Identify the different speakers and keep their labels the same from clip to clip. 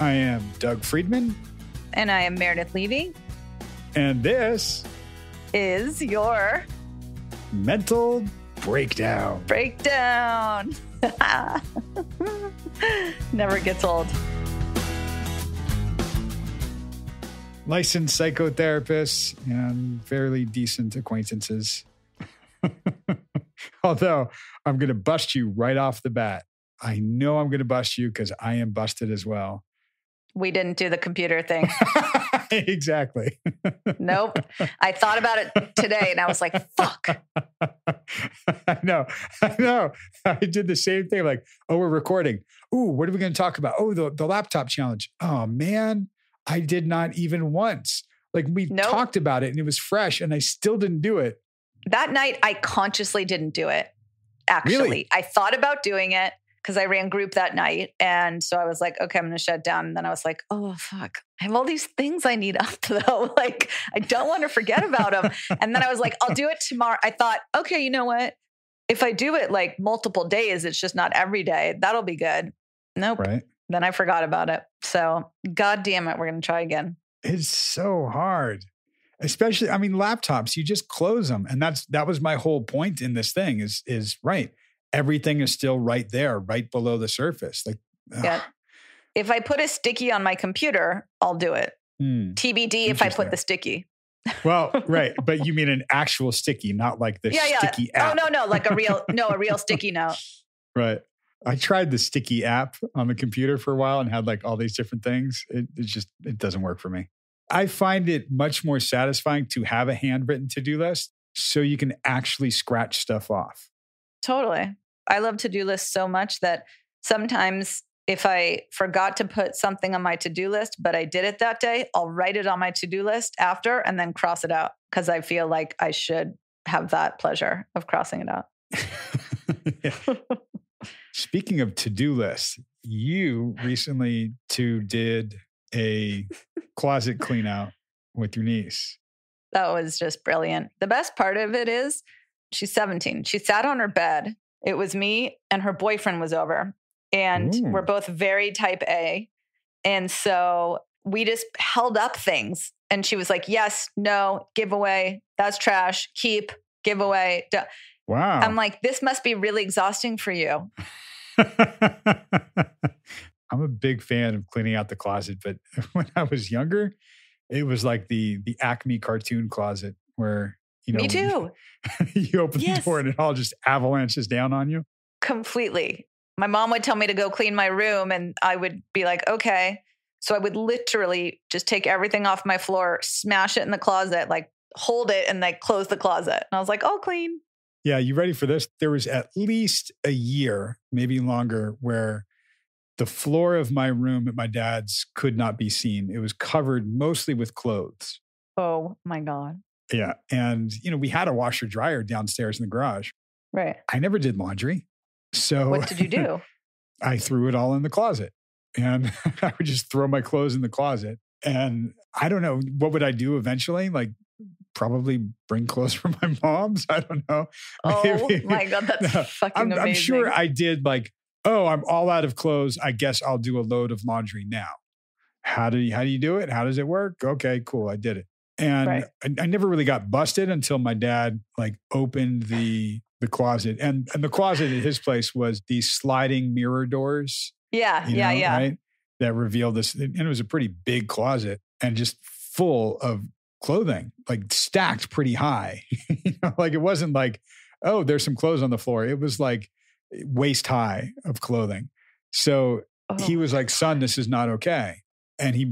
Speaker 1: I am Doug Friedman.
Speaker 2: And I am Meredith Levy.
Speaker 1: And this
Speaker 2: is your
Speaker 1: Mental Breakdown.
Speaker 2: Breakdown. Never gets old.
Speaker 1: Licensed psychotherapists and fairly decent acquaintances. Although I'm going to bust you right off the bat. I know I'm going to bust you because I am busted as well.
Speaker 2: We didn't do the computer thing.
Speaker 1: Exactly.
Speaker 2: Nope. I thought about it today and I was like, fuck.
Speaker 1: I know. I did the same thing. Like, oh, we're recording. Ooh, what are we going to talk about? Oh, the laptop challenge. Oh, man. I did not even once. Like we talked about it and it was fresh and I still didn't do it.
Speaker 2: That night, I consciously didn't do it. Actually,
Speaker 1: really?
Speaker 2: I thought about doing it because I ran group that night. And so I was like, okay, I'm going to shut down. And then I was like, oh, fuck. I have all these things I need up though. Like, I don't want to forget about them. And then I was like, I'll do it tomorrow. I thought, okay, you know what? If I do it like multiple days, it's just not every day. That'll be good. Nope.
Speaker 1: Right.
Speaker 2: Then I forgot about it. So God damn it, we're going to try again.
Speaker 1: It's so hard. Especially, I mean, laptops, you just close them. And that was my whole point in this thing is right. Everything is still right there, right below the surface. Like,
Speaker 2: yeah. If I put a sticky on my computer, I'll do it. TBD if I put the sticky.
Speaker 1: Well, right. But you mean an actual sticky, not like the sticky app.
Speaker 2: Oh, no. Like a real sticky note.
Speaker 1: Right. I tried the sticky app on the computer for a while and had like all these different things. It doesn't work for me. I find it much more satisfying to have a handwritten to-do list so you can actually scratch stuff off.
Speaker 2: Totally. I love to-do lists so much that sometimes if I forgot to put something on my to-do list, but I did it that day, I'll write it on my to-do list after and then cross it out because I feel like I should have that pleasure of crossing it out.
Speaker 1: Speaking of to-do lists, you recently did a closet clean out with your niece.
Speaker 2: That was just brilliant. The best part of it is she's 17. She sat on her bed. It was me and her boyfriend was over. And we're both very type A. And so we just held up things. And she was like, yes, no, give away. That's trash. Keep, give away.
Speaker 1: Wow.
Speaker 2: I'm like, this must be really exhausting for you.
Speaker 1: I'm a big fan of cleaning out the closet, but when I was younger, it was like the Acme cartoon closet where,
Speaker 2: Me too.
Speaker 1: You open the door and it all just avalanches down on you.
Speaker 2: Completely. My mom would tell me to go clean my room and I would be like, okay. So I would literally just take everything off my floor, smash it in the closet, like hold it and like close the closet. And I was like, oh, clean.
Speaker 1: Yeah, you ready for this? There was at least a year, maybe longer, where the floor of my room at my dad's could not be seen. It was covered mostly with clothes.
Speaker 2: Oh my God.
Speaker 1: Yeah. And, we had a washer dryer downstairs in the garage.
Speaker 2: Right.
Speaker 1: I never did laundry. So
Speaker 2: what did you do?
Speaker 1: I threw it all in the closet and I would just throw my clothes in the closet. And I don't know, what would I do eventually? Like probably bring clothes from my mom's. I don't know.
Speaker 2: Oh my God. That's fucking amazing.
Speaker 1: I'm sure I did like, oh, I'm all out of clothes. I guess I'll do a load of laundry now. How do you do it? How does it work? Okay, cool. I did it. And I never really got busted until my dad like opened the closet. And the closet at his place was these sliding mirror doors.
Speaker 2: Yeah.
Speaker 1: Right? That revealed this. And it was a pretty big closet and just full of clothing, like stacked pretty high. Like it wasn't like, oh, there's some clothes on the floor. It was like waist high of clothing. So he was like, son, this is not okay. And he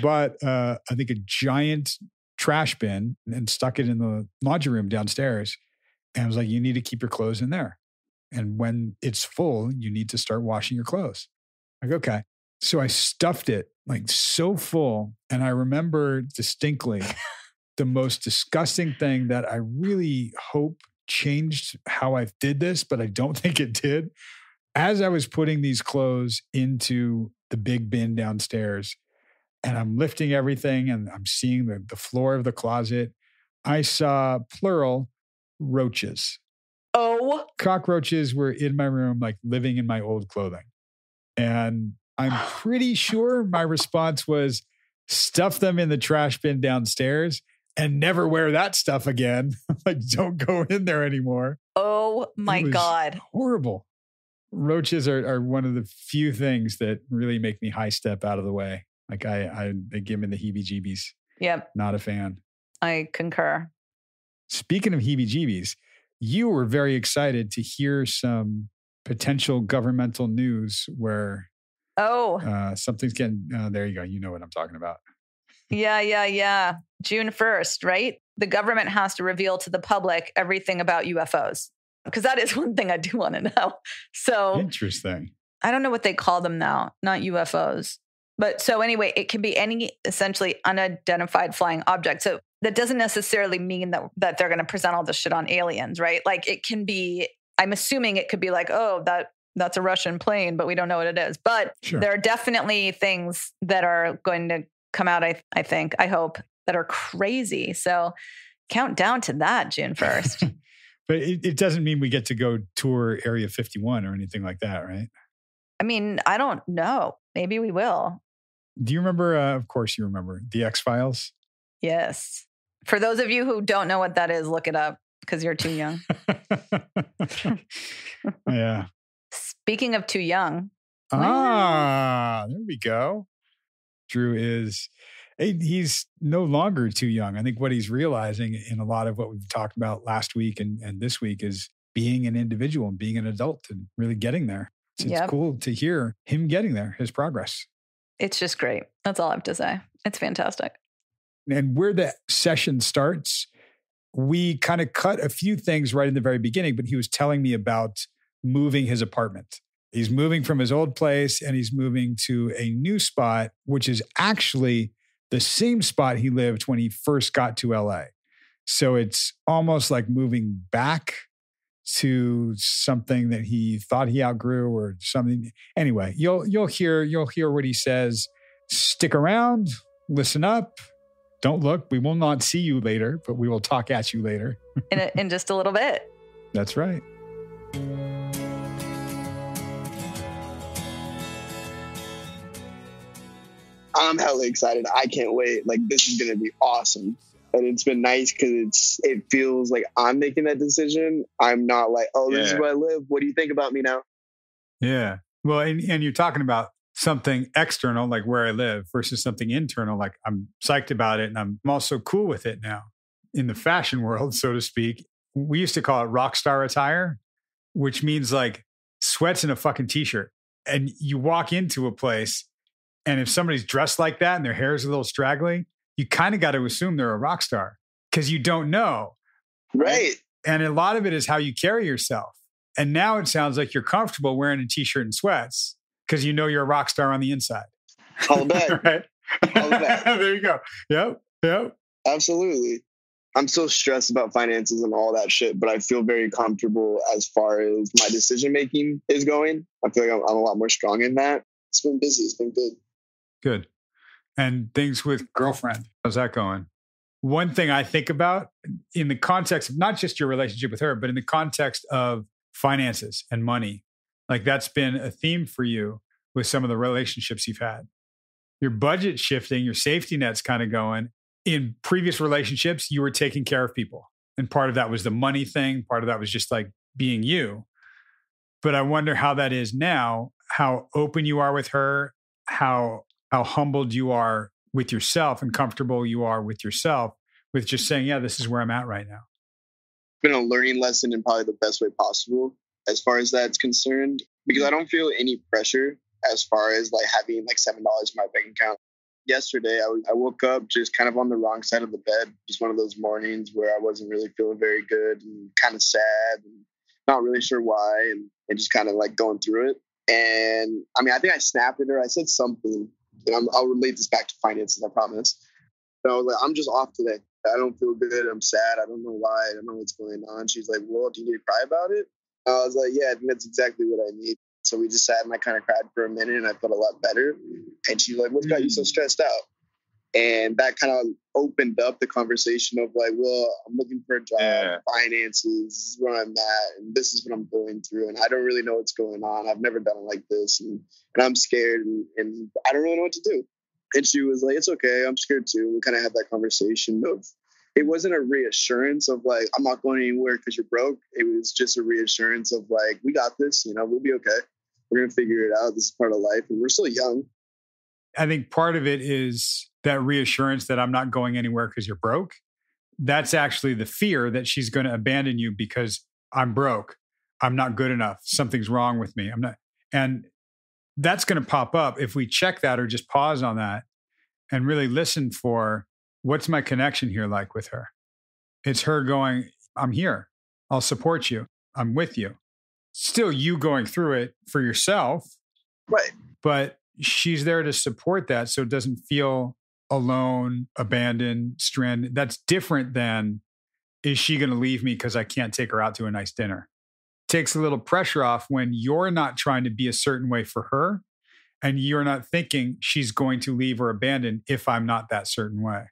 Speaker 1: bought, I think, a giant trash bin and stuck it in the laundry room downstairs. And I was like, you need to keep your clothes in there. And when it's full, you need to start washing your clothes. Like, okay. So I stuffed it like so full. And I remember distinctly the most disgusting thing that I really hope changed how I did this, but I don't think it did. As I was putting these clothes into the big bin downstairs and I'm lifting everything and I'm seeing the floor of the closet, I saw plural roaches.
Speaker 2: Oh.
Speaker 1: Cockroaches were in my room, like living in my old clothing. And I'm pretty sure my response was stuff them in the trash bin downstairs and never wear that stuff again. Like, don't go in there anymore.
Speaker 2: Oh my God.
Speaker 1: Horrible. Roaches are one of the few things that really make me high step out of the way. Like they give me the heebie-jeebies.
Speaker 2: Yep.
Speaker 1: Not a fan.
Speaker 2: I concur.
Speaker 1: Speaking of heebie-jeebies, you were very excited to hear some potential governmental news where something's getting, there you go. You know what I'm talking about.
Speaker 2: Yeah. June 1st, right? The government has to reveal to the public everything about UFOs, because that is one thing I do want to know. So
Speaker 1: interesting.
Speaker 2: I don't know what they call them now, not UFOs. But so anyway, it can be any essentially unidentified flying object. So that doesn't necessarily mean that they're going to present all this shit on aliens, right? Like it can be, I'm assuming it could be like, oh, that's a Russian plane, but we don't know what it is. But There are definitely things that are going to come out, I think, I hope, that are crazy. So count down to that, June 1st.
Speaker 1: But it doesn't mean we get to go tour Area 51 or anything like that, right?
Speaker 2: I mean, I don't know. Maybe we will.
Speaker 1: Do you remember, of course you remember, the X-Files?
Speaker 2: Yes. For those of you who don't know what that is, look it up because you're too young.
Speaker 1: Yeah.
Speaker 2: Speaking of too young.
Speaker 1: There we go. Drew he's no longer too young. I think what he's realizing in a lot of what we've talked about last week and this week is being an individual and being an adult and really getting there. It's cool to hear him getting there, his progress.
Speaker 2: It's just great. That's all I have to say. It's fantastic.
Speaker 1: And where the session starts, we kind of cut a few things right in the very beginning, but he was telling me about moving his apartment. He's moving from his old place and he's moving to a new spot, which is actually the same spot he lived when he first got to LA. So it's almost like moving back to something that he thought he outgrew or something. Anyway, you'll hear what he says. Stick around, listen up. Don't look. We will not see you later, but we will talk at you later.
Speaker 2: in just a little bit.
Speaker 1: That's right.
Speaker 3: I'm hella excited. I can't wait. Like, this is going to be awesome. And it's been nice because it feels like I'm making that decision. I'm not like, oh, this is where I live. What do you think about me now?
Speaker 1: Yeah. Well, and you're talking about something external, like where I live, versus something internal, like I'm psyched about it and I'm also cool with it now. In the fashion world, so to speak, we used to call it rock star attire, which means like sweats and a fucking t-shirt. And you walk into a place and if somebody's dressed like that and their hair is a little straggly, you kind of got to assume they're a rock star because you don't know.
Speaker 3: Right.
Speaker 1: And a lot of it is how you carry yourself. And now it sounds like you're comfortable wearing a t-shirt and sweats because you know you're a rock star on the inside.
Speaker 3: All that.
Speaker 1: Right?
Speaker 3: All that.
Speaker 1: There you go. Yep.
Speaker 3: Absolutely. I'm still stressed about finances and all that shit, but I feel very comfortable as far as my decision-making is going. I feel like I'm a lot more strong in that. It's been busy. It's been good.
Speaker 1: Good. And things with girlfriend. How's that going? One thing I think about in the context of not just your relationship with her, but in the context of finances and money, like that's been a theme for you with some of the relationships you've had. Your budget shifting, your safety net's kind of going. In previous relationships, you were taking care of people. And part of that was the money thing. Part of that was just like being you. But I wonder how that is now, how open you are with her, how humbled you are with yourself and comfortable you are with yourself with just saying, yeah, this is where I'm at right now.
Speaker 3: It's been a learning lesson in probably the best way possible as far as that's concerned, because I don't feel any pressure as far as like having like $7 in my bank account. Yesterday, I woke up just kind of on the wrong side of the bed. Just one of those mornings where I wasn't really feeling very good and kind of sad and not really sure why and just kind of like going through it. And I mean, I think I snapped at her. I said something. And I'll relate this back to finances, I promise. So I was like, I'm just off today. I don't feel good. I'm sad. I don't know why. I don't know what's going on. She's like, well, do you need to cry about it? I was like, yeah, I think that's exactly what I need. So we just sat and I kind of cried for a minute and I felt a lot better. And she's like, what's got you so stressed out? And that kind of opened up the conversation of like, well, I'm looking for a job, finances, this is where I'm at, and this is what I'm going through. And I don't really know what's going on. I've never done it like this. And I'm scared and I don't really know what to do. And she was like, it's okay. I'm scared too. We kind of had that conversation of, it wasn't a reassurance of like, I'm not going anywhere because you're broke. It was just a reassurance of like, we got this, we'll be okay. We're going to figure it out. This is part of life. And we're still young.
Speaker 1: I think part of it is that reassurance that I'm not going anywhere because you're broke. That's actually the fear that she's going to abandon you because I'm broke. I'm not good enough. Something's wrong with me. I'm not. And that's going to pop up if we check that or just pause on that and really listen for what's my connection here like with her. It's her going, I'm here. I'll support you. I'm with you. Still you going through it for yourself.
Speaker 3: Right.
Speaker 1: But she's there to support that so it doesn't feel alone, abandoned, stranded. That's different than, is she going to leave me because I can't take her out to a nice dinner? Takes a little pressure off when you're not trying to be a certain way for her and you're not thinking she's going to leave or abandon if I'm not that certain way.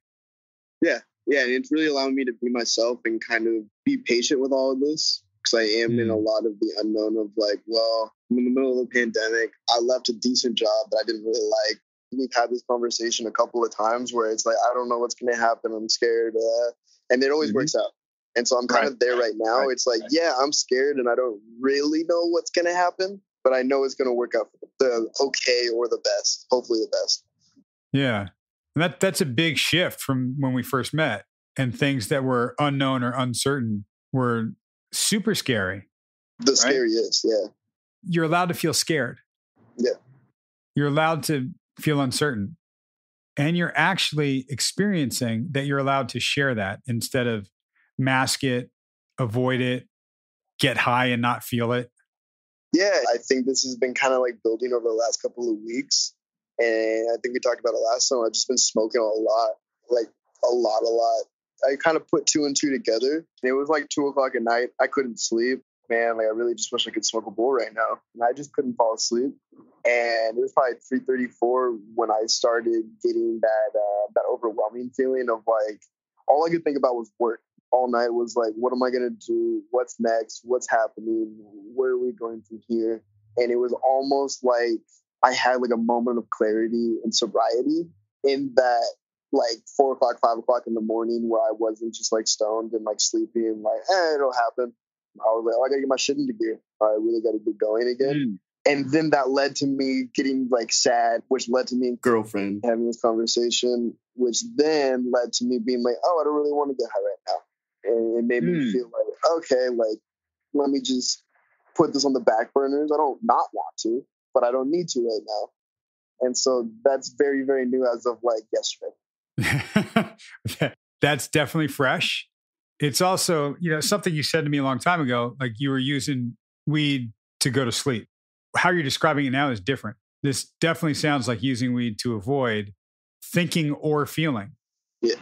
Speaker 3: Yeah. Yeah. And it's really allowing me to be myself and kind of be patient with all of this. Because I am in a lot of the unknown of like, well, I'm in the middle of the pandemic. I left a decent job that I didn't really like. We've had this conversation a couple of times where it's like, I don't know what's going to happen. I'm scared. And it always works out. And so I'm kind of there right now. It's like, yeah, I'm scared and I don't really know what's going to happen, but I know it's going to work out for the okay or the best, hopefully the best.
Speaker 1: Yeah. And that's a big shift from when we first met, and things that were unknown or uncertain were super scary.
Speaker 3: The scariest, yeah.
Speaker 1: You're allowed to feel scared.
Speaker 3: Yeah.
Speaker 1: You're allowed to feel uncertain. And you're actually experiencing that you're allowed to share that instead of mask it, avoid it, get high and not feel it.
Speaker 3: Yeah, I think this has been kind of like building over the last couple of weeks. And I think we talked about it last time. I've just been smoking a lot, like a lot. I kind of put 2 and 2 together. And it was like 2:00 at night. I couldn't sleep. Man, like I really just wish I could smoke a bowl right now. And I just couldn't fall asleep. And it was probably 3:34 when I started getting that overwhelming feeling of like, all I could think about was work. All night was like, what am I going to do? What's next? What's happening? Where are we going from here? And it was almost like I had like a moment of clarity and sobriety in that like 4 o'clock, 5 o'clock in the morning where I wasn't just like stoned and like sleepy and like, it'll happen. I was like, I got to get my shit into gear. I really got to get going again. And then that led to me getting like sad, which led to me and girlfriend having this conversation, which then led to me being like, I don't really want to get high right now. And it made me feel like, okay, like, let me just put this on the back burners. I don't not want to, but I don't need to right now. And so that's very, very new as of like yesterday.
Speaker 1: That's definitely fresh. It's also, something you said to me a long time ago, like you were using weed to go to sleep. How you're describing it now is different. This definitely sounds like using weed to avoid thinking or feeling.
Speaker 3: Yeah.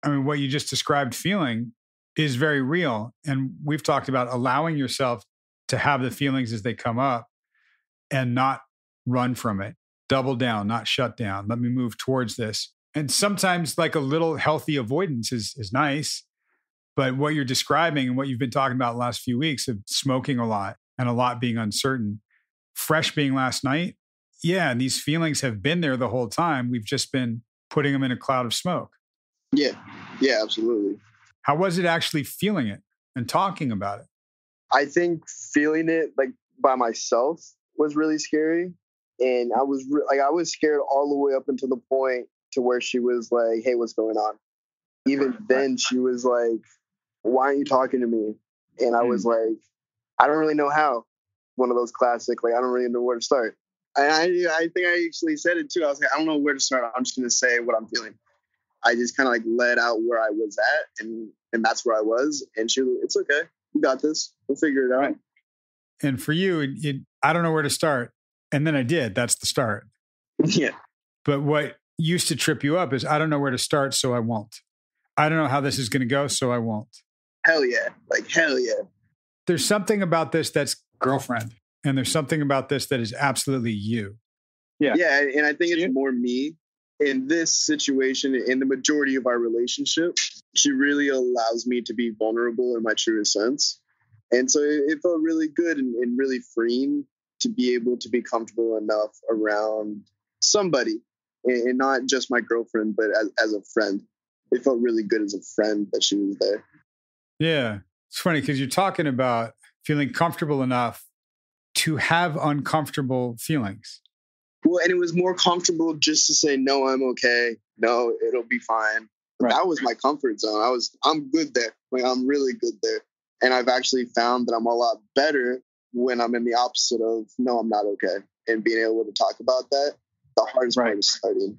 Speaker 1: I mean, what you just described feeling is very real. And we've talked about allowing yourself to have the feelings as they come up and not run from it. Double down, not shut down. Let me move towards this. And sometimes like a little healthy avoidance is nice. But what you're describing and what you've been talking about the last few weeks of smoking a lot and a lot being uncertain, fresh being last night. Yeah, these feelings have been there the whole time. We've just been putting them in a cloud of smoke.
Speaker 3: Yeah. Yeah, absolutely.
Speaker 1: How was it actually feeling it and talking about it?
Speaker 3: I think feeling it like by myself was really scary. And I was scared all the way up until the point to where she was like, hey, what's going on? Even then she was like, why aren't you talking to me? And I was like, I don't really know how. One of those classic, like, I don't really know where to start. And I think I actually said it too. I was like, I don't know where to start. I'm just going to say what I'm feeling. I just kind of like let out where I was at, and that's where I was. And she was, it's okay. We got this. We'll figure it out. Right.
Speaker 1: And for you, I don't know where to start. And then I did. That's the start.
Speaker 3: Yeah.
Speaker 1: But what used to trip you up is I don't know where to start, so I won't. I don't know how this is going to go, so I won't.
Speaker 3: Hell yeah. Like, hell yeah.
Speaker 1: There's something about this that's girlfriend. And there's something about this that is absolutely you.
Speaker 3: Yeah. Yeah. And I think it's more me in this situation, in the majority of our relationship, she really allows me to be vulnerable in my truest sense. And so it felt really good and really freeing to be able to be comfortable enough around somebody, and not just my girlfriend, but as a friend. It felt really good as a friend that she was there.
Speaker 1: Yeah. It's funny because you're talking about feeling comfortable enough to have uncomfortable feelings.
Speaker 3: Well, and it was more comfortable just to say, no, I'm okay. No, it'll be fine. Right. That was my comfort zone. I'm good there. Like, I'm really good there. And I've actually found that I'm a lot better when I'm in the opposite of, no, I'm not okay. And being able to talk about that, the hardest part is starting.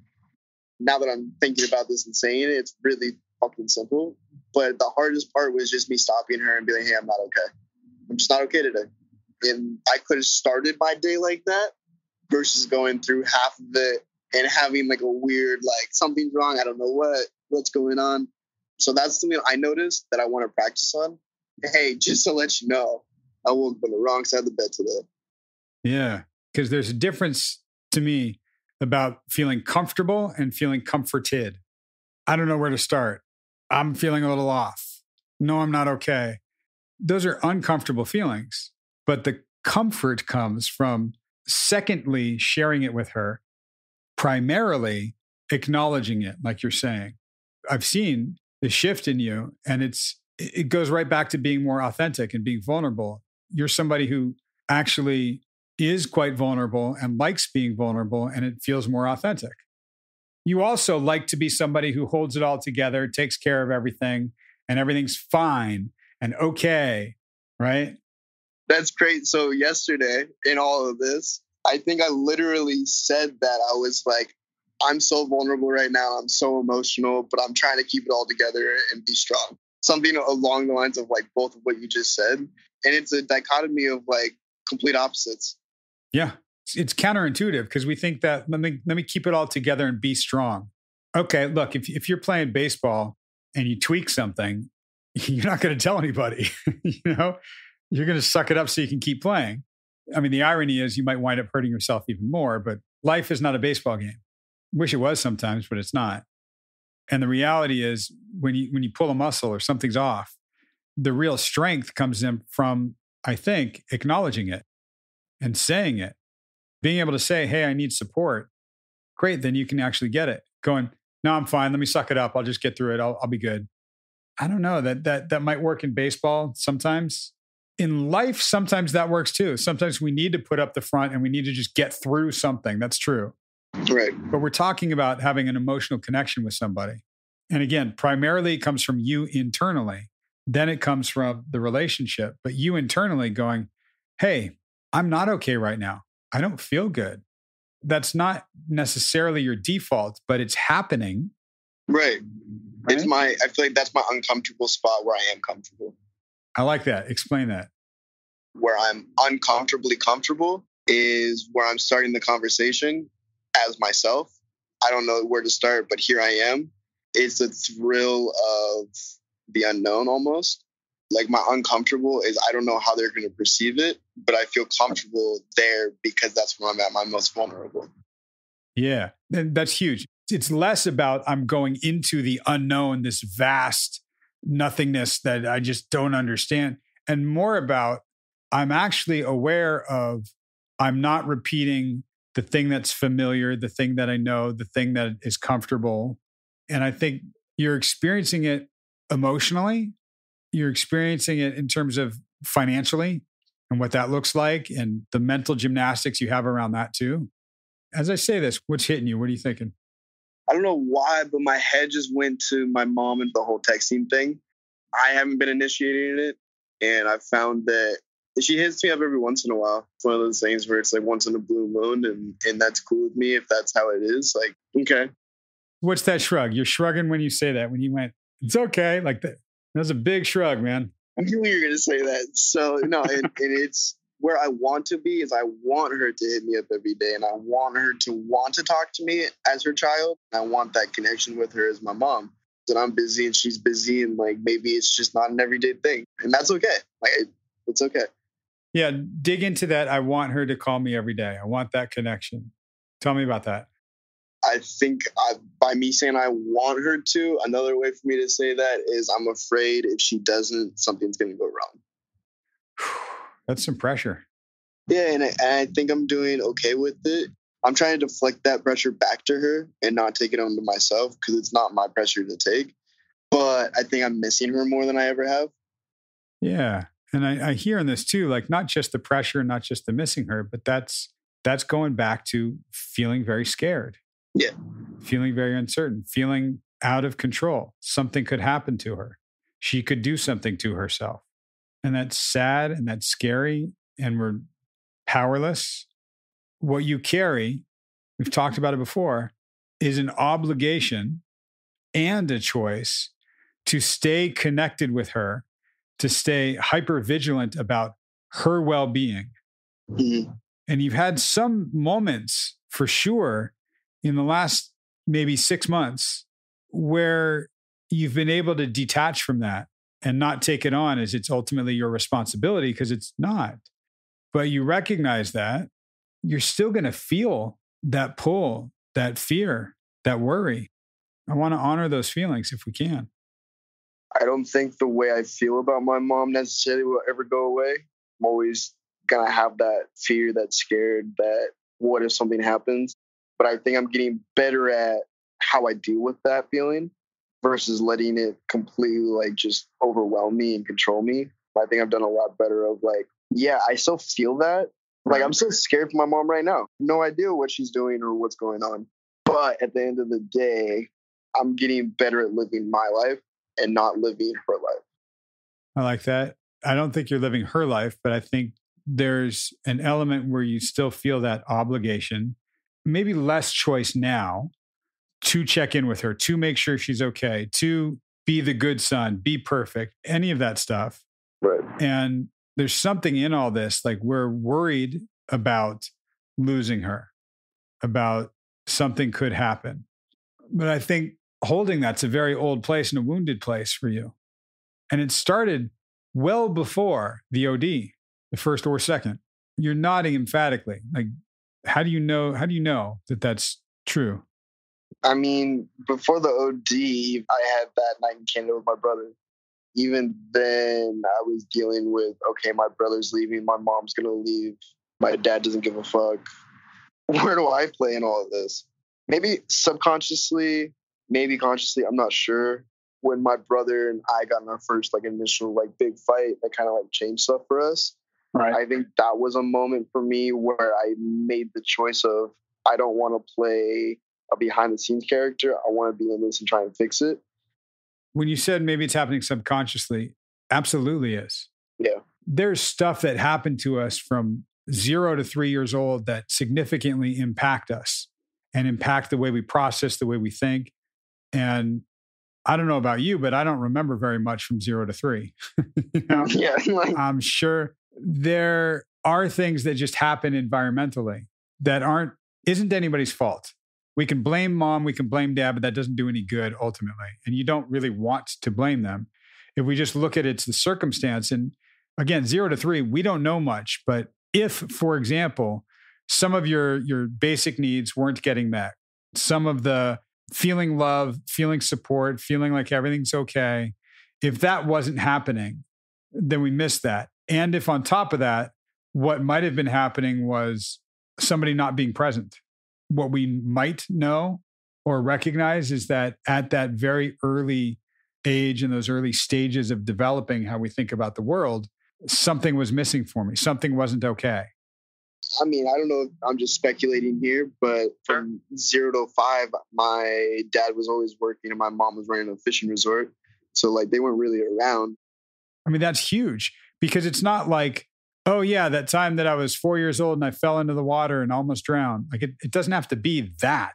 Speaker 3: Now that I'm thinking about this and saying it, it's really fucking simple. But the hardest part was just me stopping her and being like, hey, I'm not okay. I'm just not okay today. And I could have started my day like that versus going through half of it and having like a weird, like, something's wrong. I don't know what's going on. So that's something I noticed that I want to practice on. Hey, just to let you know, I woke up on the wrong side of the bed today.
Speaker 1: Yeah, because there's a difference to me about feeling comfortable and feeling comforted. I don't know where to start. I'm feeling a little off. No, I'm not okay. Those are uncomfortable feelings, but the comfort comes from, secondly, sharing it with her, primarily acknowledging it, like you're saying. I've seen the shift in you, and it goes right back to being more authentic and being vulnerable. You're somebody who actually is quite vulnerable and likes being vulnerable, and it feels more authentic. You also like to be somebody who holds it all together, takes care of everything, and everything's fine and okay, right?
Speaker 3: That's great. So yesterday, in all of this, I think I literally said that. I was like, I'm so vulnerable right now. I'm so emotional, but I'm trying to keep it all together and be strong. Something along the lines of like both of what you just said. And it's a dichotomy of like complete opposites.
Speaker 1: Yeah. It's counterintuitive because we think that let me keep it all together and be strong. Okay, look, if you're playing baseball and you tweak something, you're not going to tell anybody, you know? You're going to suck it up so you can keep playing. I mean, the irony is you might wind up hurting yourself even more, but life is not a baseball game. Wish it was sometimes, but it's not. And the reality is when you pull a muscle or something's off, the real strength comes in from, I think, acknowledging it and saying it. Being able to say, hey, I need support. Great, then you can actually get it. Going, no, I'm fine. Let me suck it up. I'll just get through it. I'll be good. I don't know. That might work in baseball sometimes. In life, sometimes that works too. Sometimes we need to put up the front and we need to just get through something. That's true.
Speaker 3: Right.
Speaker 1: But we're talking about having an emotional connection with somebody. And again, primarily it comes from you internally. Then it comes from the relationship. But you internally going, hey, I'm not okay right now. I don't feel good. That's not necessarily your default, but it's happening.
Speaker 3: Right. I feel like that's my uncomfortable spot where I am comfortable.
Speaker 1: I like that. Explain that.
Speaker 3: Where I'm uncomfortably comfortable is where I'm starting the conversation as myself. I don't know where to start, but here I am. It's the thrill of the unknown almost. Like my uncomfortable is I don't know how they're going to perceive it, but I feel comfortable there because that's when I'm at my most vulnerable.
Speaker 1: Yeah, and that's huge. It's less about I'm going into the unknown, this vast nothingness that I just don't understand, and more about I'm actually aware of I'm not repeating the thing that's familiar, the thing that I know, the thing that is comfortable. And I think you're experiencing it emotionally. You're experiencing it in terms of financially and what that looks like and the mental gymnastics you have around that too. As I say this, what's hitting you? What are you thinking?
Speaker 3: I don't know why, but my head just went to my mom and the whole texting thing. I haven't been initiating it. And I found that she hits me up every once in a while. It's one of those things where it's like once in a blue moon and that's cool with me if that's how it is. Like, okay.
Speaker 1: What's that shrug? You're shrugging when you say that, when you went, it's okay. Like that. That's a big shrug, man.
Speaker 3: I knew you were going to say that. So, no, and it's where I want to be is I want her to hit me up every day and I want her to want to talk to me as her child. I want that connection with her as my mom. That I'm busy and she's busy and like maybe it's just not an everyday thing. And that's okay. Like it's okay.
Speaker 1: Yeah, dig into that. I want her to call me every day. I want that connection. Tell me about that.
Speaker 3: I think by me saying I want her to, another way for me to say that is I'm afraid if she doesn't, something's going to go wrong.
Speaker 1: That's some pressure.
Speaker 3: Yeah, and I think I'm doing okay with it. I'm trying to deflect that pressure back to her and not take it onto myself because it's not my pressure to take. But I think I'm missing her more than I ever have.
Speaker 1: Yeah. And I hear in this too, like not just the pressure, not just the missing her, but that's going back to feeling very scared.
Speaker 3: Yeah.
Speaker 1: Feeling very uncertain, feeling out of control. Something could happen to her. She could do something to herself. And that's sad and that's scary. And we're powerless. What you carry, we've talked about it before, is an obligation and a choice to stay connected with her, to stay hyper vigilant about her well-being.
Speaker 3: Mm-hmm.
Speaker 1: And you've had some moments for sure in the last maybe 6 months where you've been able to detach from that and not take it on as it's ultimately your responsibility, because it's not. But you recognize that you're still going to feel that pull, that fear, that worry. I want to honor those feelings if we can.
Speaker 3: I don't think the way I feel about my mom necessarily will ever go away. I'm always going to have that fear, that scared, that what if something happens? But I think I'm getting better at how I deal with that feeling versus letting it completely like just overwhelm me and control me. I think I've done a lot better of like, yeah, I still feel that. Like I'm still scared for my mom right now. No idea what she's doing or what's going on. But at the end of the day, I'm getting better at living my life and not living her life.
Speaker 1: I like that. I don't think you're living her life, but I think there's an element where you still feel that obligation, maybe less choice now, to check in with her, to make sure she's okay, to be the good son, be perfect, any of that stuff.
Speaker 3: Right.
Speaker 1: And there's something in all this, like we're worried about losing her, about something could happen. But I think holding that's a very old place and a wounded place for you. And it started well before the OD, the first or second. You're nodding emphatically. Like, how do you know that that's true?
Speaker 3: I mean, before the OD, I had that night in Canada with my brother. Even then, I was dealing with, okay, my brother's leaving, my mom's going to leave, my dad doesn't give a fuck. Where do I play in all of this? Maybe subconsciously, maybe consciously, I'm not sure. When my brother and I got in our first like initial like big fight that kind of like changed stuff for us. Right. I think that was a moment for me where I made the choice of, I don't want to play a behind the scenes character. I want to be in this and try and fix it.
Speaker 1: When you said maybe it's happening subconsciously, absolutely is.
Speaker 3: Yeah.
Speaker 1: There's stuff that happened to us from 0 to 3 years old that significantly impact us and impact the way we process, the way we think. And I don't know about you, but I don't remember very much from 0 to 3. You know?
Speaker 3: Yeah.
Speaker 1: I'm sure there are things that just happen environmentally that isn't anybody's fault. We can blame mom, we can blame dad, but that doesn't do any good ultimately. And you don't really want to blame them. If we just look at it's the circumstance, and again, 0 to 3, we don't know much. But if, for example, some of your basic needs weren't getting met, some of the feeling love, feeling support, feeling like everything's okay, if that wasn't happening, then we missed that. And if on top of that, what might have been happening was somebody not being present. What we might know or recognize is that at that very early age and those early stages of developing how we think about the world, something was missing for me. Something wasn't okay.
Speaker 3: I mean, I don't know if I'm just speculating here, but from 0 to 5, my dad was always working and my mom was running a fishing resort. So like they weren't really around.
Speaker 1: I mean, that's huge because it's not like, oh yeah, that time that I was 4 years old and I fell into the water and almost drowned. Like it doesn't have to be that.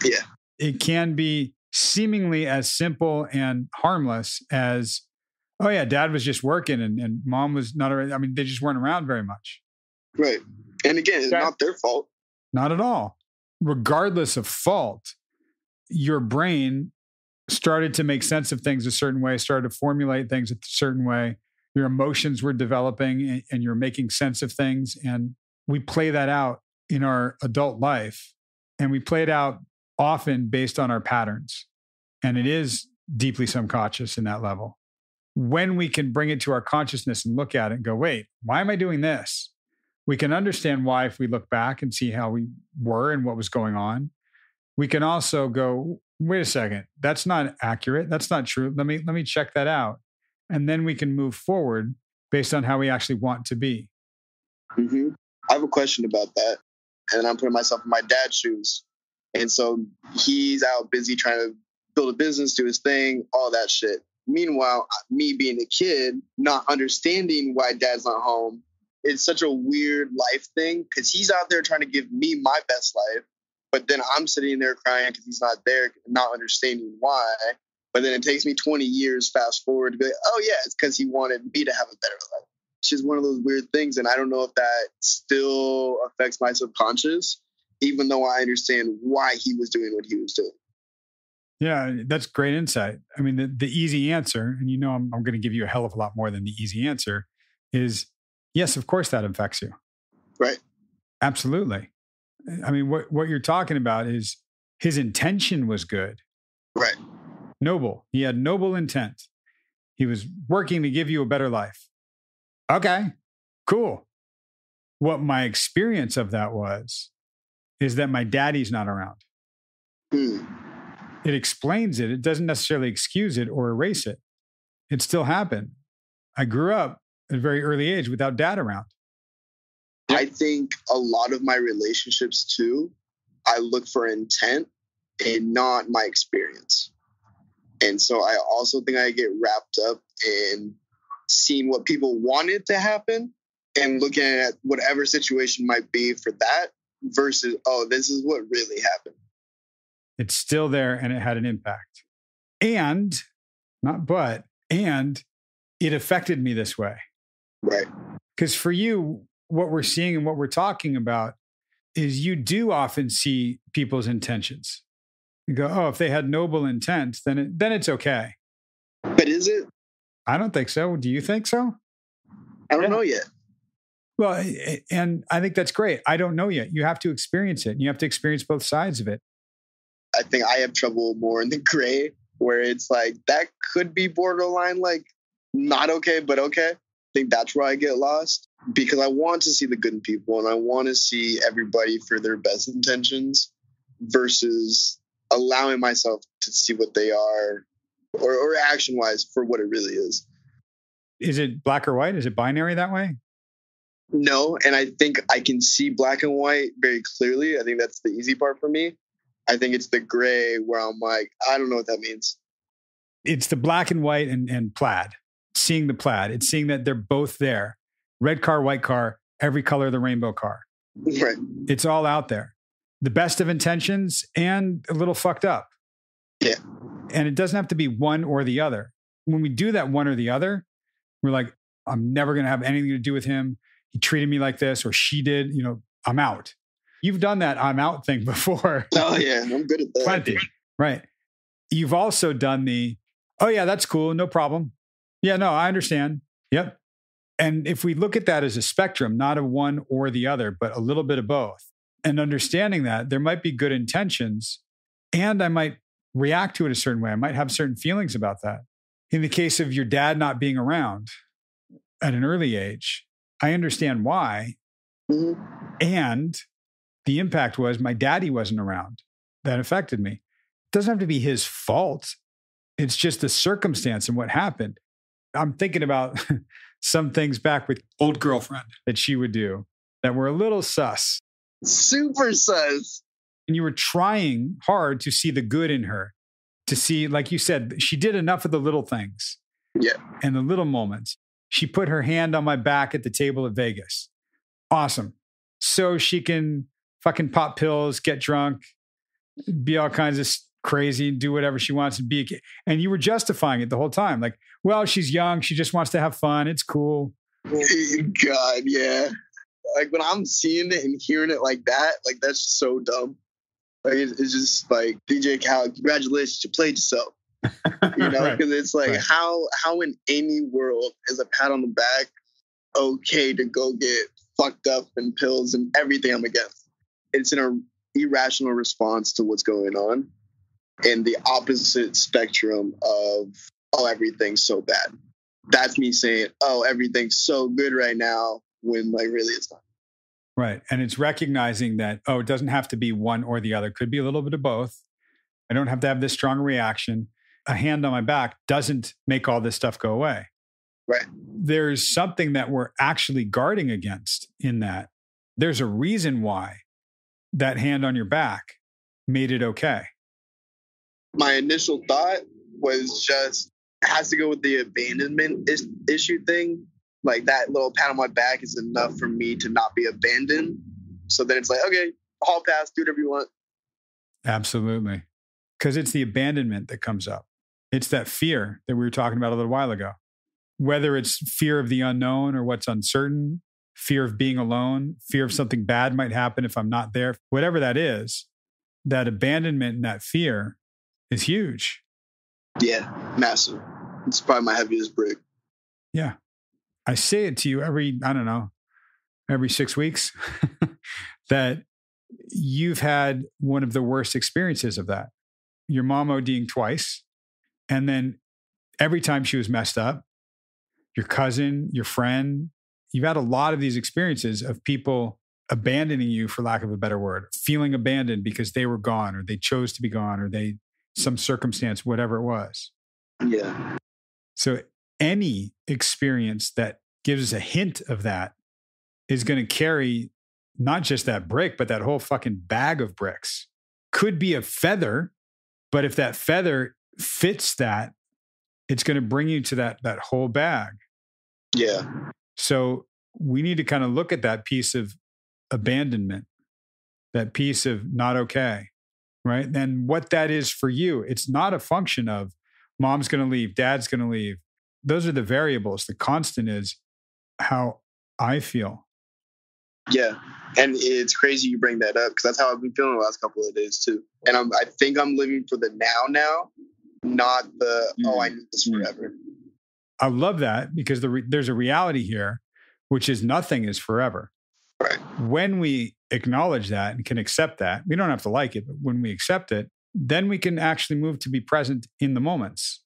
Speaker 3: Yeah.
Speaker 1: It can be seemingly as simple and harmless as, oh yeah, dad was just working and mom was not around. I mean, they just weren't around very much.
Speaker 3: Right. And again, it's not their fault.
Speaker 1: Not at all. Regardless of fault, your brain started to make sense of things a certain way, started to formulate things a certain way. Your emotions were developing and you're making sense of things. And we play that out in our adult life. And we play it out often based on our patterns. And it is deeply subconscious in that level. When we can bring it to our consciousness and look at it and go, wait, why am I doing this? We can understand why if we look back and see how we were and what was going on. We can also go, wait a second, that's not accurate. That's not true. Let me check that out. And then we can move forward based on how we actually want to be.
Speaker 3: Mm-hmm. I have a question about that. And I'm putting myself in my dad's shoes. And so he's out busy trying to build a business, do his thing, all that shit. Meanwhile, me being a kid, not understanding why dad's not home, it's such a weird life thing because he's out there trying to give me my best life. But then I'm sitting there crying because he's not there, not understanding why. But then it takes me 20 years fast forward to be like, oh, yeah, it's because he wanted me to have a better life. It's just one of those weird things. And I don't know if that still affects my subconscious, even though I understand why he was doing what he was doing.
Speaker 1: Yeah, that's great insight. I mean, the easy answer, and I'm going to give you a hell of a lot more than the easy answer, is yes, of course that affects you.
Speaker 3: Right.
Speaker 1: Absolutely. I mean, what you're talking about is his intention was good.
Speaker 3: Right.
Speaker 1: Noble. He had noble intent. He was working to give you a better life. Okay, cool. What my experience of that is that my daddy's not around. It explains it. It doesn't necessarily excuse it or erase it. It still happened. I grew up at a very early age without dad around.
Speaker 3: I think a lot of my relationships too, I look for intent and not my experience. And so I also think I get wrapped up in seeing what people wanted to happen and looking at whatever situation might be for that versus, oh, this is what really happened.
Speaker 1: It's still there and it had an impact. And it affected me this way.
Speaker 3: Right.
Speaker 1: Because for you, what we're seeing and what we're talking about is you do often see people's intentions. You go, oh, if they had noble intent, then it's okay.
Speaker 3: But is it?
Speaker 1: I don't think so. Do you think so?
Speaker 3: I don't know yet.
Speaker 1: Well, and I think that's great. I don't know yet. You have to experience it. And you have to experience both sides of it.
Speaker 3: I think I have trouble more in the gray where it's like, that could be borderline, like not okay, but okay. I think that's where I get lost because I want to see the good in people and I want to see everybody for their best intentions versus allowing myself to see what they are or action wise for what it really is.
Speaker 1: Is it black or white? Is it binary that way?
Speaker 3: No. And I think I can see black and white very clearly. I think that's the easy part for me. I think it's the gray where I'm like, I don't know what that means.
Speaker 1: It's the black and white and plaid, seeing the plaid. It's seeing that they're both there. Red car, white car, every color of the rainbow car.
Speaker 3: Right.
Speaker 1: It's all out there. The best of intentions and a little fucked up.
Speaker 3: Yeah.
Speaker 1: And it doesn't have to be one or the other. When we do that one or the other, we're like, I'm never going to have anything to do with him. He treated me like this or she did, I'm out. You've done that I'm out thing before.
Speaker 3: Oh, yeah. I'm good at that.
Speaker 1: Plenty. Right. You've also done oh, yeah, that's cool. No problem. Yeah, no, I understand. Yep. And if we look at that as a spectrum, not a one or the other, but a little bit of both, and understanding that there might be good intentions and I might react to it a certain way. I might have certain feelings about that. In the case of your dad not being around at an early age, I understand why.
Speaker 3: Mm-hmm.
Speaker 1: And the impact was my daddy wasn't around. That affected me. It doesn't have to be his fault. It's just the circumstance and what happened. I'm thinking about some things back with old girlfriend that she would do that were a little sus.
Speaker 3: Super sus.
Speaker 1: And you were trying hard to see the good in her, to see, like you said, she did enough of the little things.
Speaker 3: Yeah.
Speaker 1: And the little moments. She put her hand on my back at the table at Vegas. Awesome. So she can fucking pop pills, get drunk, be all kinds of crazy, do whatever she wants to be. And you were justifying it the whole time. Like, well, she's young. She just wants to have fun. It's cool.
Speaker 3: God, yeah. Like when I'm seeing it and hearing it like that, like that's so dumb. Like it's just like, DJ Khaled, congratulations, you played yourself. Because it's like, right. How in any world is a pat on the back okay to go get fucked up and pills and everything I'm against? It's in a irrational response to what's going on, and the opposite spectrum of, oh, everything's so bad. That's me saying, oh, everything's so good right now, when like really it's not.
Speaker 1: Right. And it's recognizing that, oh, it doesn't have to be one or the other. It could be a little bit of both. I don't have to have this strong reaction. A hand on my back doesn't make all this stuff go away.
Speaker 3: Right.
Speaker 1: There's something that we're actually guarding against in that. There's a reason why that hand on your back made it okay.
Speaker 3: My initial thought was just, it has to go with the abandonment issue thing. Like that little pat on my back is enough for me to not be abandoned. So then it's like, okay, hall pass, do whatever you want.
Speaker 1: Absolutely. Because it's the abandonment that comes up. It's that fear that we were talking about a little while ago. Whether it's fear of the unknown or what's uncertain, fear of being alone, fear of something bad might happen if I'm not there, whatever that is, that abandonment and that fear is huge.
Speaker 3: Yeah, massive. It's probably my heaviest brick.
Speaker 1: Yeah. I say it to you every 6 weeks that you've had one of the worst experiences of that. Your mom ODing twice. And then every time she was messed up, your cousin, your friend, you've had a lot of these experiences of people abandoning you, for lack of a better word, feeling abandoned because they were gone or they chose to be gone or some circumstance, whatever it was.
Speaker 3: Yeah.
Speaker 1: So any experience that gives us a hint of that is going to carry not just that brick, but that whole fucking bag of bricks. Could be a feather, but if that feather fits that, it's going to bring you to that whole bag.
Speaker 3: Yeah.
Speaker 1: So we need to kind of look at that piece of abandonment, that piece of not okay, right? And what that is for you. It's not a function of mom's going to leave, dad's going to leave. Those are the variables. The constant is how I feel.
Speaker 3: Yeah. And it's crazy you bring that up because that's how I've been feeling the last couple of days too. And I think I'm living for the now, not the, oh, I need this forever.
Speaker 1: I love that because there's a reality here, which is nothing is forever.
Speaker 3: Right.
Speaker 1: When we acknowledge that and can accept that, we don't have to like it, but when we accept it, then we can actually move to be present in the moments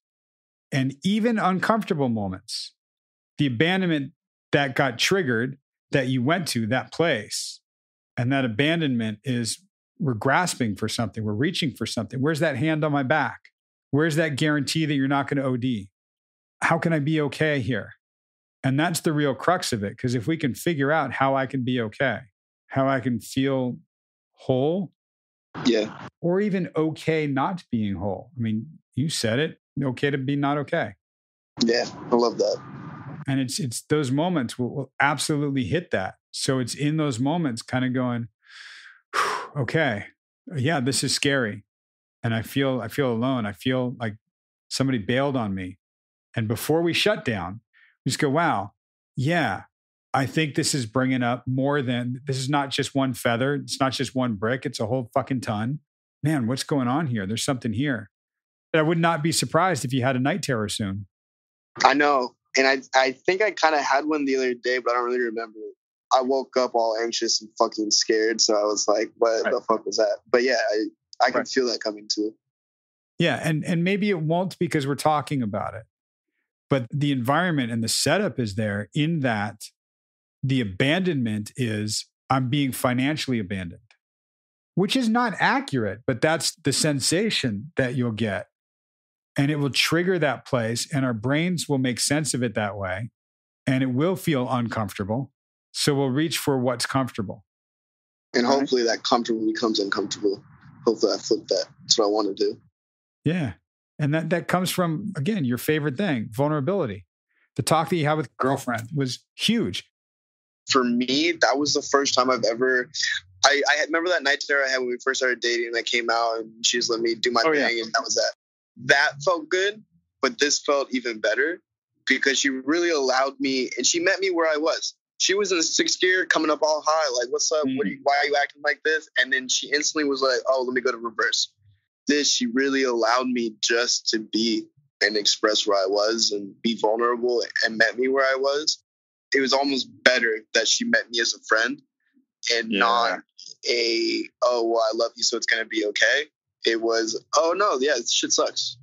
Speaker 1: and even uncomfortable moments. The abandonment that got triggered, that you went to that place, and that abandonment is we're grasping for something. We're reaching for something. Where's that hand on my back? Where's that guarantee that you're not going to OD? How can I be okay here? And that's the real crux of it. Because if we can figure out how I can be okay, how I can feel whole,
Speaker 3: yeah,
Speaker 1: or even okay not being whole. I mean, you said it, okay to be not okay.
Speaker 3: Yeah, I love that.
Speaker 1: And it's those moments will absolutely hit that. So it's in those moments kind of going, okay, yeah, this is scary. And I feel alone. I feel like somebody bailed on me. And before we shut down, we just go, wow, yeah, I think this is bringing up more than, this is not just one feather. It's not just one brick. It's a whole fucking ton. Man, what's going on here? There's something here. But I would not be surprised if you had a night terror soon.
Speaker 3: I know. And I think I kind of had one the other day, but I don't really remember it. I woke up all anxious and fucking scared. So I was like, what the fuck was that? But yeah, I can feel that coming too.
Speaker 1: Yeah. And maybe it won't because we're talking about it. But the environment and the setup is there in that the abandonment is I'm being financially abandoned, which is not accurate, but that's the sensation that you'll get. And it will trigger that place and our brains will make sense of it that way. And it will feel uncomfortable. So we'll reach for what's comfortable.
Speaker 3: And hopefully that comfortable becomes uncomfortable. Hopefully I flip that. That's what I want to do.
Speaker 1: Yeah. And that comes from, again, your favorite thing, vulnerability. The talk that you had with girlfriend was huge.
Speaker 3: For me, that was the first time I've ever... I remember that night terror I had when we first started dating. I came out and she just let me do my thing, and that was that. That felt good, but this felt even better because she really allowed me, and she met me where I was. She was in sixth gear, coming up all high, like, what's up? Why are you acting like this? And then she instantly was like, oh, let me go to reverse. She really allowed me just to be and express where I was and be vulnerable and met me where I was. It was almost better that she met me as a friend and not oh, well, I love you, so it's going to be okay. It was, oh, no, yeah, this shit sucks.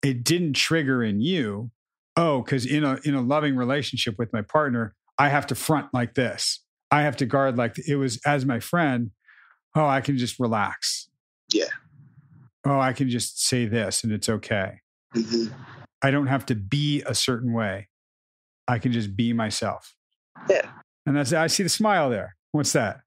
Speaker 1: It didn't trigger in you, oh, because in a loving relationship with my partner, I have to front like this. I have to guard like it was as my friend. Oh, I can just relax.
Speaker 3: Yeah.
Speaker 1: Oh, I can just say this and it's okay.
Speaker 3: Mm-hmm.
Speaker 1: I don't have to be a certain way. I can just be myself.
Speaker 3: Yeah.
Speaker 1: And I see the smile there. What's that?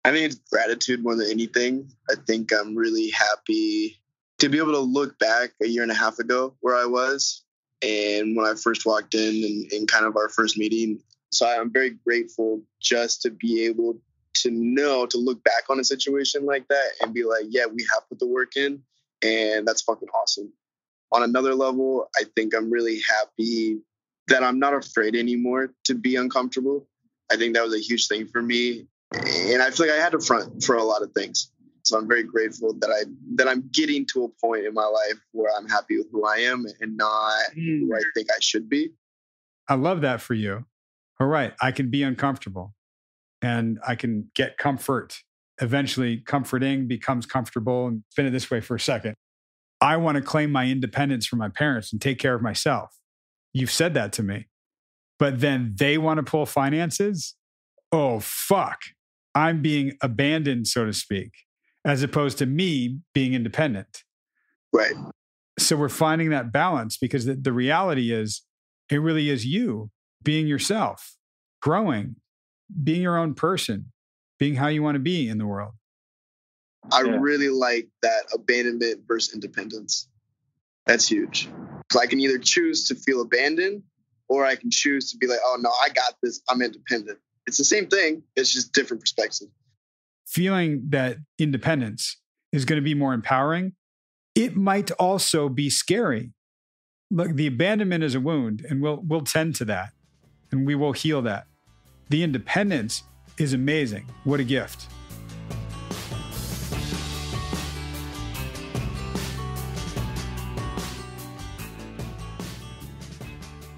Speaker 3: I think it's gratitude more than anything. I think I'm really happy to be able to look back a year and a half ago where I was and when I first walked in kind of our first meeting. So I'm very grateful just to be able to know, to look back on a situation like that and be like, yeah, we have put the work in and that's fucking awesome. On another level, I think I'm really happy that I'm not afraid anymore to be uncomfortable. I think that was a huge thing for me. And I feel like I had to front for a lot of things. So I'm very grateful that I'm getting to a point in my life where I'm happy with who I am and not who I think I should be.
Speaker 1: I love that for you. All right. I can be uncomfortable and I can get comfort. Eventually, comforting becomes comfortable. And spin it this way for a second. I want to claim my independence from my parents and take care of myself. You've said that to me. But then they want to pull finances? Oh, fuck. I'm being abandoned, so to speak, as opposed to me being independent.
Speaker 3: Right.
Speaker 1: So we're finding that balance because the reality is, it really is you being yourself, growing, being your own person, being how you want to be in the world.
Speaker 3: I really like that abandonment versus independence. That's huge. So I can either choose to feel abandoned or I can choose to be like, oh, no, I got this. I'm independent. It's the same thing. It's just different perspective.
Speaker 1: Feeling that independence is going to be more empowering. It might also be scary. Look, the abandonment is a wound, and we'll tend to that, and we will heal that. The independence is amazing. What a gift.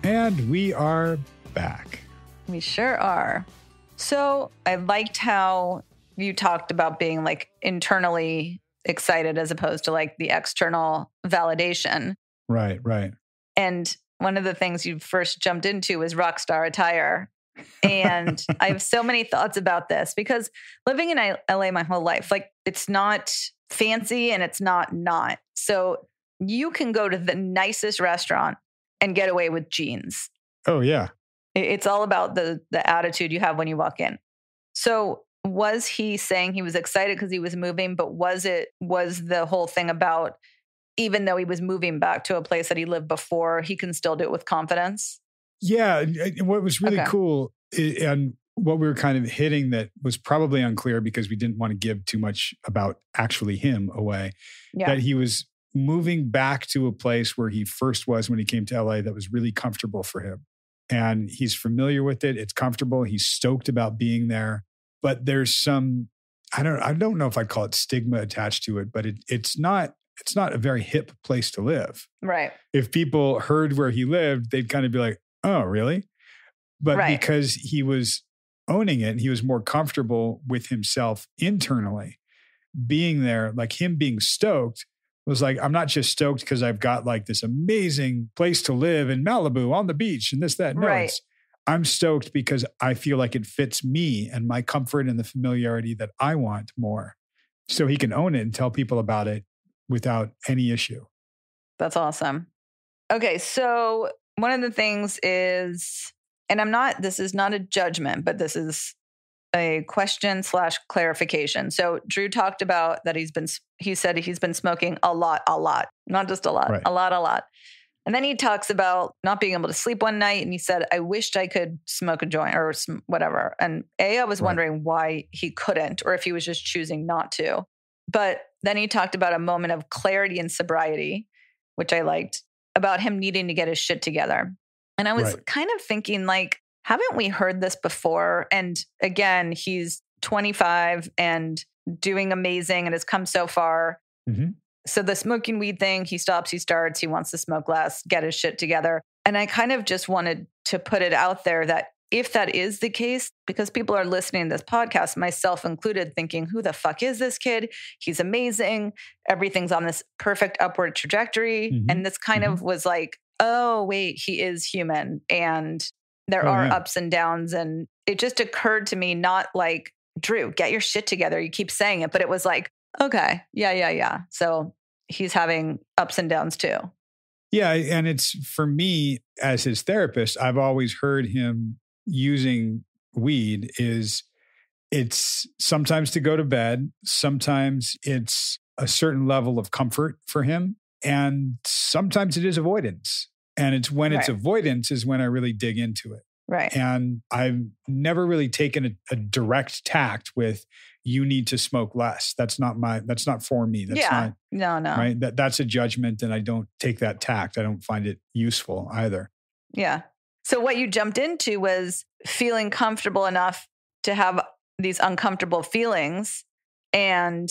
Speaker 1: And we are back.
Speaker 2: We sure are. So I liked how you talked about being like internally excited as opposed to like the external validation.
Speaker 1: Right, right.
Speaker 2: And one of the things you first jumped into was Rockstar Attire. And I have so many thoughts about this because living in LA my whole life, like it's not fancy and it's not. So you can go to the nicest restaurant and get away with jeans.
Speaker 1: Oh, yeah.
Speaker 2: It's all about the attitude you have when you walk in. So was he saying he was excited because he was moving, but was the whole thing about even though he was moving back to a place that he lived before, he can still do it with confidence?
Speaker 1: Yeah. What was really cool and what we were kind of hitting that was probably unclear because we didn't want to give too much about actually him away, that he was moving back to a place where he first was when he came to LA that was really comfortable for him. And he's familiar with it. It's comfortable. He's stoked about being there. But there's some, I don't know if I'd call it stigma attached to it, but it's not a very hip place to live.
Speaker 2: Right.
Speaker 1: If people heard where he lived, they'd kind of be like, oh, really? But because he was owning it, he was more comfortable with himself internally. Being there, like him being stoked, was like, I'm not just stoked because I've got like this amazing place to live in Malibu on the beach and this, that. No, I'm stoked because I feel like it fits me and my comfort and the familiarity that I want more. So he can own it and tell people about it without any issue.
Speaker 2: That's awesome. Okay. So one of the things is, and this is not a judgment, but this is a question / clarification. So Drew talked about that he said he's been smoking a lot, not just a lot, a lot. And then he talks about not being able to sleep one night. And he said, I wished I could smoke a joint or whatever. And I was wondering why he couldn't, or if he was just choosing not to. But then he talked about a moment of clarity and sobriety, which I liked, about him needing to get his shit together. And I was kind of thinking like, haven't we heard this before? And again, he's 25 and doing amazing and has come so far. Mm-hmm. So the smoking weed thing, he stops, he starts, he wants to smoke less, get his shit together. And I kind of just wanted to put it out there that if that is the case, because people are listening to this podcast, myself included, thinking, who the fuck is this kid? He's amazing. Everything's on this perfect upward trajectory.
Speaker 1: Mm-hmm.
Speaker 2: And this kind of was like, oh, wait, he is human. And there are ups and downs. And it just occurred to me, not like, Drew, get your shit together. You keep saying it, but it was like, okay, yeah. So he's having ups and downs too.
Speaker 1: Yeah. And it's, for me as his therapist, I've always heard him using weed is it's sometimes to go to bed. Sometimes it's a certain level of comfort for him. And sometimes it is avoidance. And it's when it's avoidance is when I really dig into it.
Speaker 2: Right.
Speaker 1: And I've never really taken a direct tact with, you need to smoke less. That's not for me. That's not,
Speaker 2: no.
Speaker 1: Right. That's a judgment. And I don't take that tact. I don't find it useful either.
Speaker 2: Yeah. So what you jumped into was feeling comfortable enough to have these uncomfortable feelings, and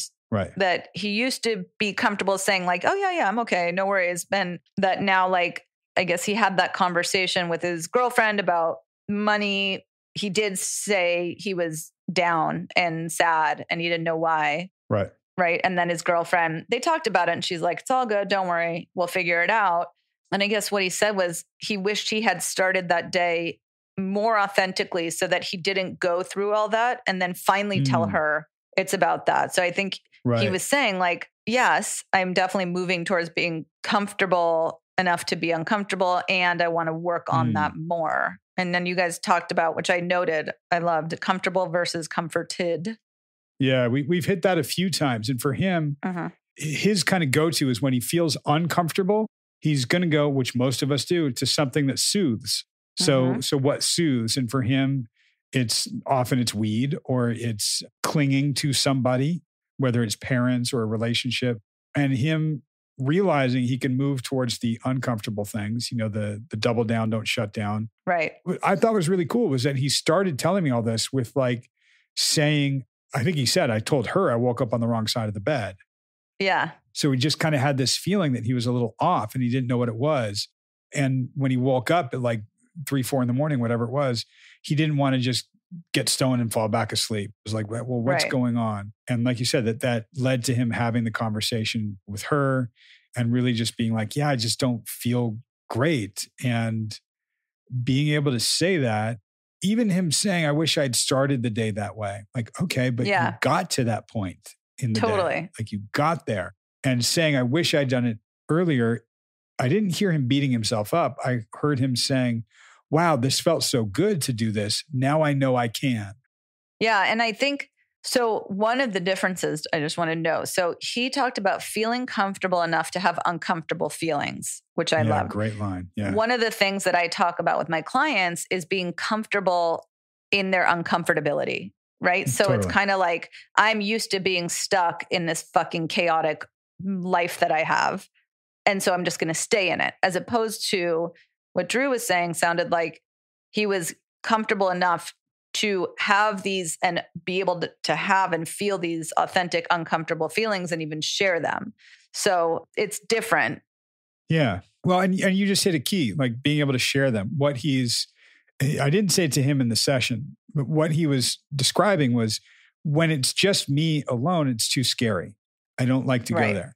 Speaker 2: that he used to be comfortable saying like, oh yeah, I'm okay. No worries. And that now, like, I guess he had that conversation with his girlfriend about money. He did say he was down and sad and he didn't know why.
Speaker 1: Right.
Speaker 2: Right. And then his girlfriend, they talked about it and she's like, it's all good. Don't worry. We'll figure it out. And I guess what he said was he wished he had started that day more authentically so that he didn't go through all that and then finally tell her it's about that. So I think he was saying like, yes, I'm definitely moving towards being comfortable enough to be uncomfortable. And I want to work on that more. And then you guys talked about, which I noted, I loved, comfortable versus comforted.
Speaker 1: Yeah, we've hit that a few times. And for him, his kind of go-to is when he feels uncomfortable, he's going to go, which most of us do, to something that soothes. So what soothes? And for him, it's weed, or it's clinging to somebody, whether it's parents or a relationship, and him realizing he can move towards the uncomfortable things, the double down, don't shut down.
Speaker 2: Right.
Speaker 1: What I thought was really cool was that he started telling me all this with like saying, I think he said, I told her I woke up on the wrong side of the bed.
Speaker 2: Yeah.
Speaker 1: So he just kind of had this feeling that he was a little off and he didn't know what it was. And when he woke up at like 3-4 in the morning, whatever it was, he didn't want to just get stoned and fall back asleep. It was like, well, what's going on? And like you said, that led to him having the conversation with her and really just being like, yeah, I just don't feel great. And being able to say that, even him saying, I wish I'd started the day that way. Like, okay, but you got to that point in the day. Like you got there. And saying, I wish I'd done it earlier. I didn't hear him beating himself up. I heard him saying, wow, this felt so good to do this. Now I know I can.
Speaker 2: Yeah. And I think, so one of the differences I just want to know. So he talked about feeling comfortable enough to have uncomfortable feelings, which I love.
Speaker 1: Great line. Yeah.
Speaker 2: One of the things that I talk about with my clients is being comfortable in their uncomfortability, right? So it's kind of like, I'm used to being stuck in this fucking chaotic life that I have. And so I'm just going to stay in it, as opposed to what Drew was saying sounded like he was comfortable enough to have these and be able to have and feel these authentic, uncomfortable feelings and even share them. So it's different.
Speaker 1: Yeah. Well, and you just hit a key, like being able to share them. I didn't say it to him in the session, but what he was describing was when it's just me alone, it's too scary. I don't like to go there.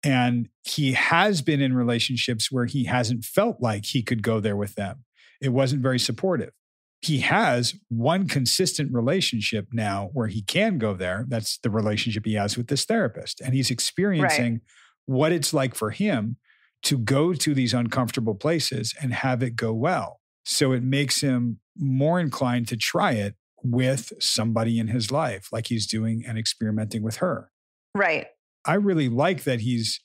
Speaker 1: And he has been in relationships where he hasn't felt like he could go there with them. It wasn't very supportive. He has one consistent relationship now where he can go there. That's the relationship he has with this therapist. And he's experiencing what it's like for him to go to these uncomfortable places and have it go well. So it makes him more inclined to try it with somebody in his life, like he's doing and experimenting with her.
Speaker 2: Right.
Speaker 1: I really like that he's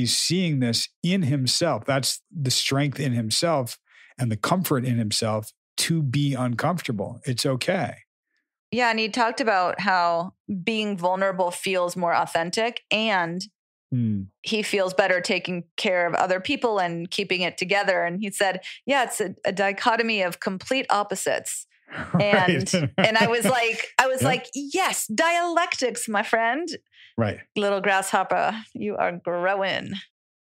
Speaker 1: seeing this in himself. That's the strength in himself and the comfort in himself to be uncomfortable. It's okay.
Speaker 2: Yeah. And he talked about how being vulnerable feels more authentic, and he feels better taking care of other people and keeping it together. And he said, yeah, it's a dichotomy of complete opposites. And I was like, yes, dialectics, my friend.
Speaker 1: Right.
Speaker 2: Little grasshopper, you are growing.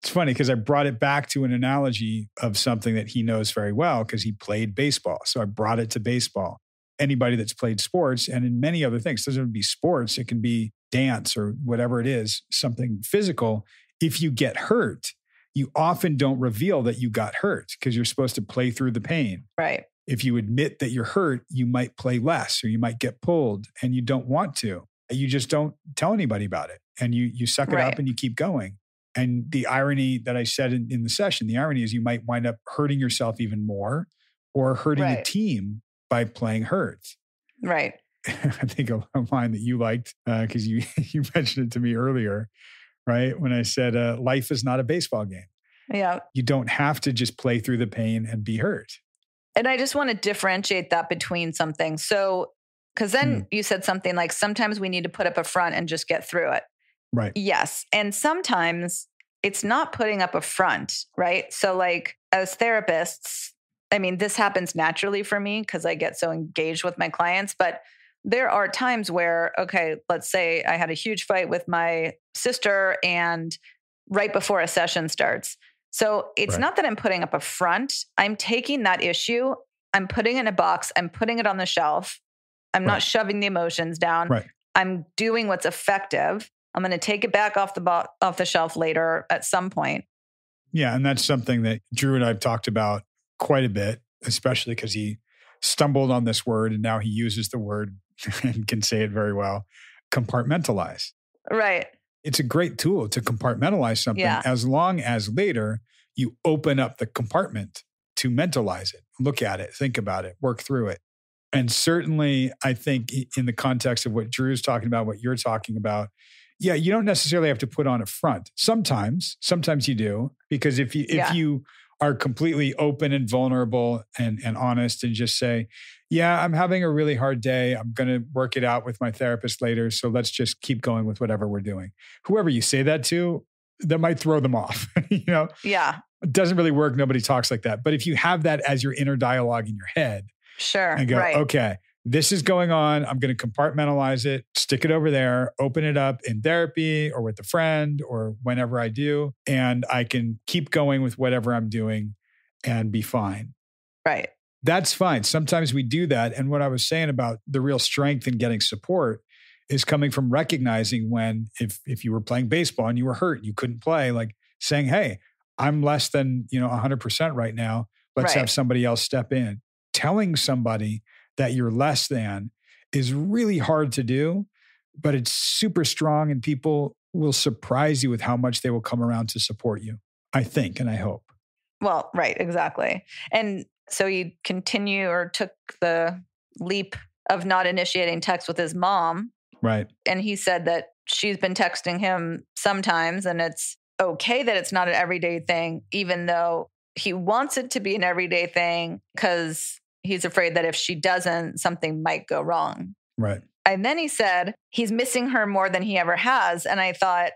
Speaker 1: It's funny because I brought it back to an analogy of something that he knows very well because he played baseball. So I brought it to baseball. Anybody that's played sports and in many other things, it doesn't have to be sports, it can be dance or whatever it is, something physical. If you get hurt, you often don't reveal that you got hurt because you're supposed to play through the pain.
Speaker 2: Right.
Speaker 1: If you admit that you're hurt, you might play less or you might get pulled and you don't want to. You just don't tell anybody about it. And you suck it up and you keep going. And the irony that I said in the session, the irony is you might wind up hurting yourself even more or hurting a team by playing hurt.
Speaker 2: Right.
Speaker 1: I think a line that you liked because you mentioned it to me earlier, right? When I said, life is not a baseball game.
Speaker 2: Yeah.
Speaker 1: You don't have to just play through the pain and be hurt.
Speaker 2: And I just want to differentiate that between something. So, because then you said something like, sometimes we need to put up a front and just get through it.
Speaker 1: Right.
Speaker 2: Yes. And sometimes it's not putting up a front, right? So like as therapists, I mean, this happens naturally for me because I get so engaged with my clients, but there are times where, okay, let's say I had a huge fight with my sister and right before a session starts. So it's not that I'm putting up a front. I'm taking that issue, I'm putting it in a box, I'm putting it on the shelf. I'm not shoving the emotions down.
Speaker 1: Right.
Speaker 2: I'm doing what's effective. I'm going to take it back off the shelf later at some point.
Speaker 1: Yeah. And that's something that Drew and I have talked about quite a bit, especially because he stumbled on this word and now he uses the word and can say it very well, compartmentalize.
Speaker 2: Right.
Speaker 1: It's a great tool to compartmentalize something as long as later you open up the compartment to mentalize it, look at it, think about it, work through it. And certainly, I think in the context of what Drew's talking about, what you're talking about, yeah, you don't necessarily have to put on a front. Sometimes you do, because if you are completely open and vulnerable and honest and just say, yeah, I'm having a really hard day. I'm going to work it out with my therapist later. So let's just keep going with whatever we're doing. Whoever you say that to, that might throw them off.
Speaker 2: Yeah.
Speaker 1: It doesn't really work. Nobody talks like that. But if you have that as your inner dialogue in your head,
Speaker 2: sure,
Speaker 1: and go, okay, this is going on. I'm going to compartmentalize it, stick it over there, open it up in therapy or with a friend or whenever I do. And I can keep going with whatever I'm doing and be fine.
Speaker 2: Right.
Speaker 1: That's fine. Sometimes we do that. And what I was saying about the real strength in getting support is coming from recognizing when, if you were playing baseball and you were hurt, you couldn't play, like saying, hey, I'm less than 100% right now. Let's have somebody else step in. Telling somebody that you're less than is really hard to do, but it's super strong and people will surprise you with how much they will come around to support you, I think, and I hope.
Speaker 2: Well, right, exactly. And so he took the leap of not initiating text with his mom.
Speaker 1: Right.
Speaker 2: And he said that she's been texting him sometimes and it's okay that it's not an everyday thing, even though he wants it to be an everyday thing because he's afraid that if she doesn't, something might go wrong.
Speaker 1: Right.
Speaker 2: And then he said he's missing her more than he ever has. And I thought,